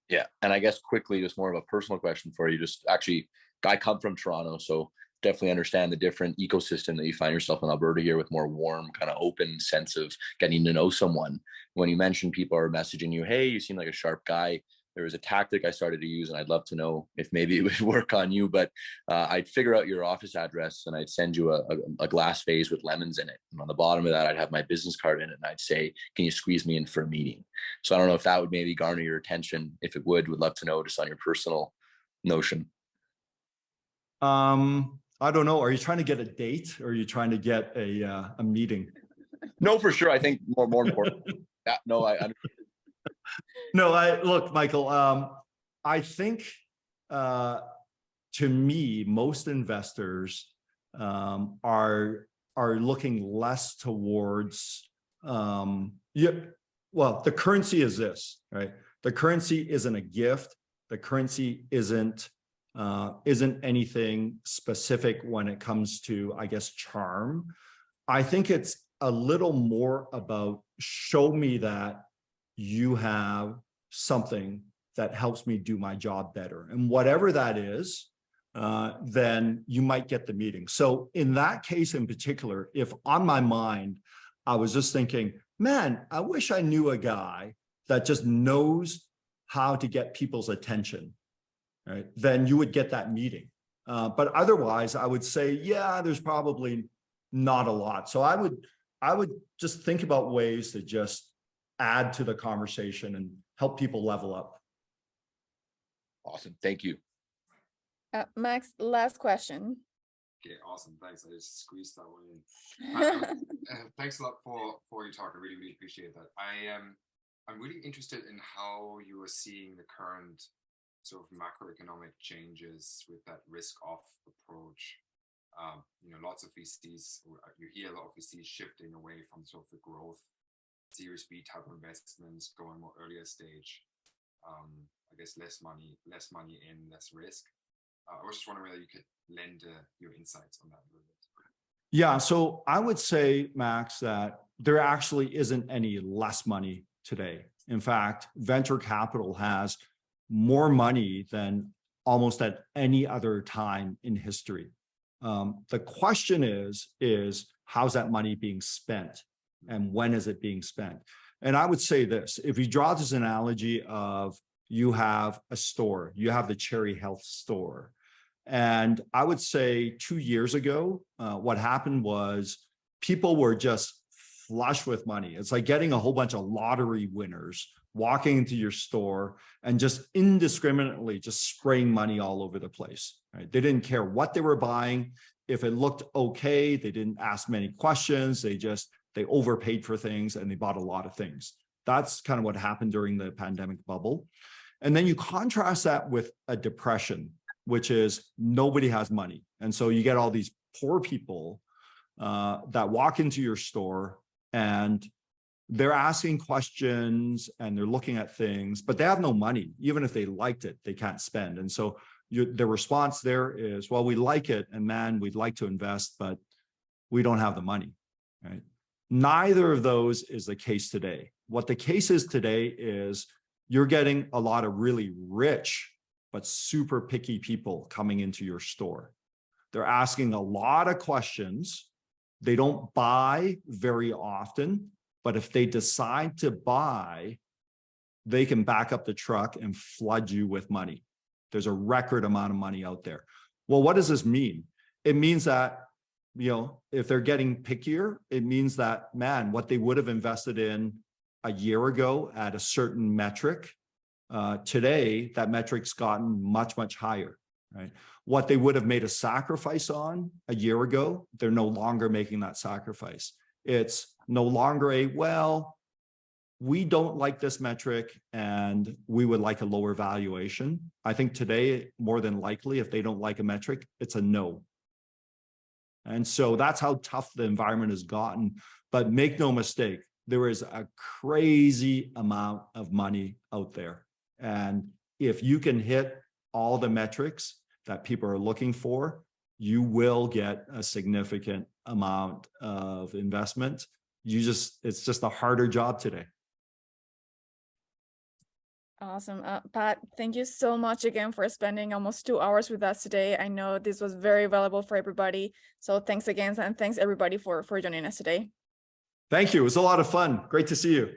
Yeah, and I guess quickly, just more of a personal question for you. Just actually, I come from Toronto, so definitely understand the different ecosystem that you find yourself in Alberta here, with more warm, kind of open sense of getting to know someone. When you mentioned people are messaging you, hey, you seem like a sharp guy, there was a tactic I started to use, and I'd love to know if maybe it would work on you, but I'd figure out your office address and I'd send you a glass vase with lemons in it. And on the bottom of that, I'd have my business card in it, and I'd say, can you squeeze me in for a meeting? So I don't know if that would maybe garner your attention. If it would love to know just on your personal notion. I don't know. Are you trying to get a date, or are you trying to get a meeting? No, for sure. I think more important. Yeah, no, I No, look, Michael, I think to me, most investors are looking less towards well, the currency is this, right? The currency isn't a gift. The currency isn't anything specific when it comes to, I guess, charm. I think it's a little more about, show me that you have something that helps me do my job better. And whatever that is, then you might get the meeting. So in that case in particular, if on my mind, I was just thinking, man, I wish I knew a guy that just knows how to get people's attention, right? Then you would get that meeting. But otherwise, I would say, yeah, there's probably not a lot. So I would just think about ways to just add to the conversation and help people level up. Awesome. Thank you. Max, last question. Okay, awesome. Thanks. I just squeezed that one in. Thanks a lot for your talk. I really, really appreciate that. I'm really interested in how you are seeing the current sort of macroeconomic changes with that risk-off approach. You know, lots of VCs, you hear a lot of VCs shifting away from sort of the growth Series B type of investments, going more earlier stage. I guess less money in, less risk. I was just wondering whether you could lend your insights on that a little bit. Yeah, so I would say, Max, that there actually isn't any less money today. In fact, venture capital has more money than almost at any other time in history. The question is how's that money being spent, and when is it being spent? And I would say this, if you draw this analogy of, you have a store, you have the Cherry Health store. And I would say 2 years ago, what happened was people were just flush with money. It's like getting a whole bunch of lottery winners walking into your store and just indiscriminately just spraying money all over the place, right? They didn't care what they were buying. If it looked okay, they didn't ask many questions. They overpaid for things, and they bought a lot of things. That's kind of what happened during the pandemic bubble. And then you contrast that with a depression, which is nobody has money. And so you get all these poor people that walk into your store, and they're asking questions and they're looking at things, but they have no money. Even if they liked it, they can't spend. And so the response there is, well, we like it, and man, we'd like to invest, but we don't have the money, right? Neither of those is the case today. What the case is today is you're getting a lot of really rich, but super picky people coming into your store. They're asking a lot of questions. They don't buy very often. But if they decide to buy, they can back up the truck and flood you with money. There's a record amount of money out there. Well, what does this mean? It means that, you know, if they're getting pickier, it means that, man, what they would have invested in a year ago at a certain metric, today, that metric's gotten much, much higher, right? What they would have made a sacrifice on a year ago, they're no longer making that sacrifice. It's no longer a, well, we don't like this metric and we would like a lower valuation. I think today, more than likely, if they don't like a metric, it's a no. And so that's how tough the environment has gotten. But make no mistake, there is a crazy amount of money out there. And if you can hit all the metrics that people are looking for, you will get a significant amount of investment. It's just a harder job today. Awesome. Pat, thank you so much again for spending almost 2 hours with us today. I know this was very valuable for everybody. So thanks again, and thanks everybody for joining us today. Thank you. It was a lot of fun. Great to see you.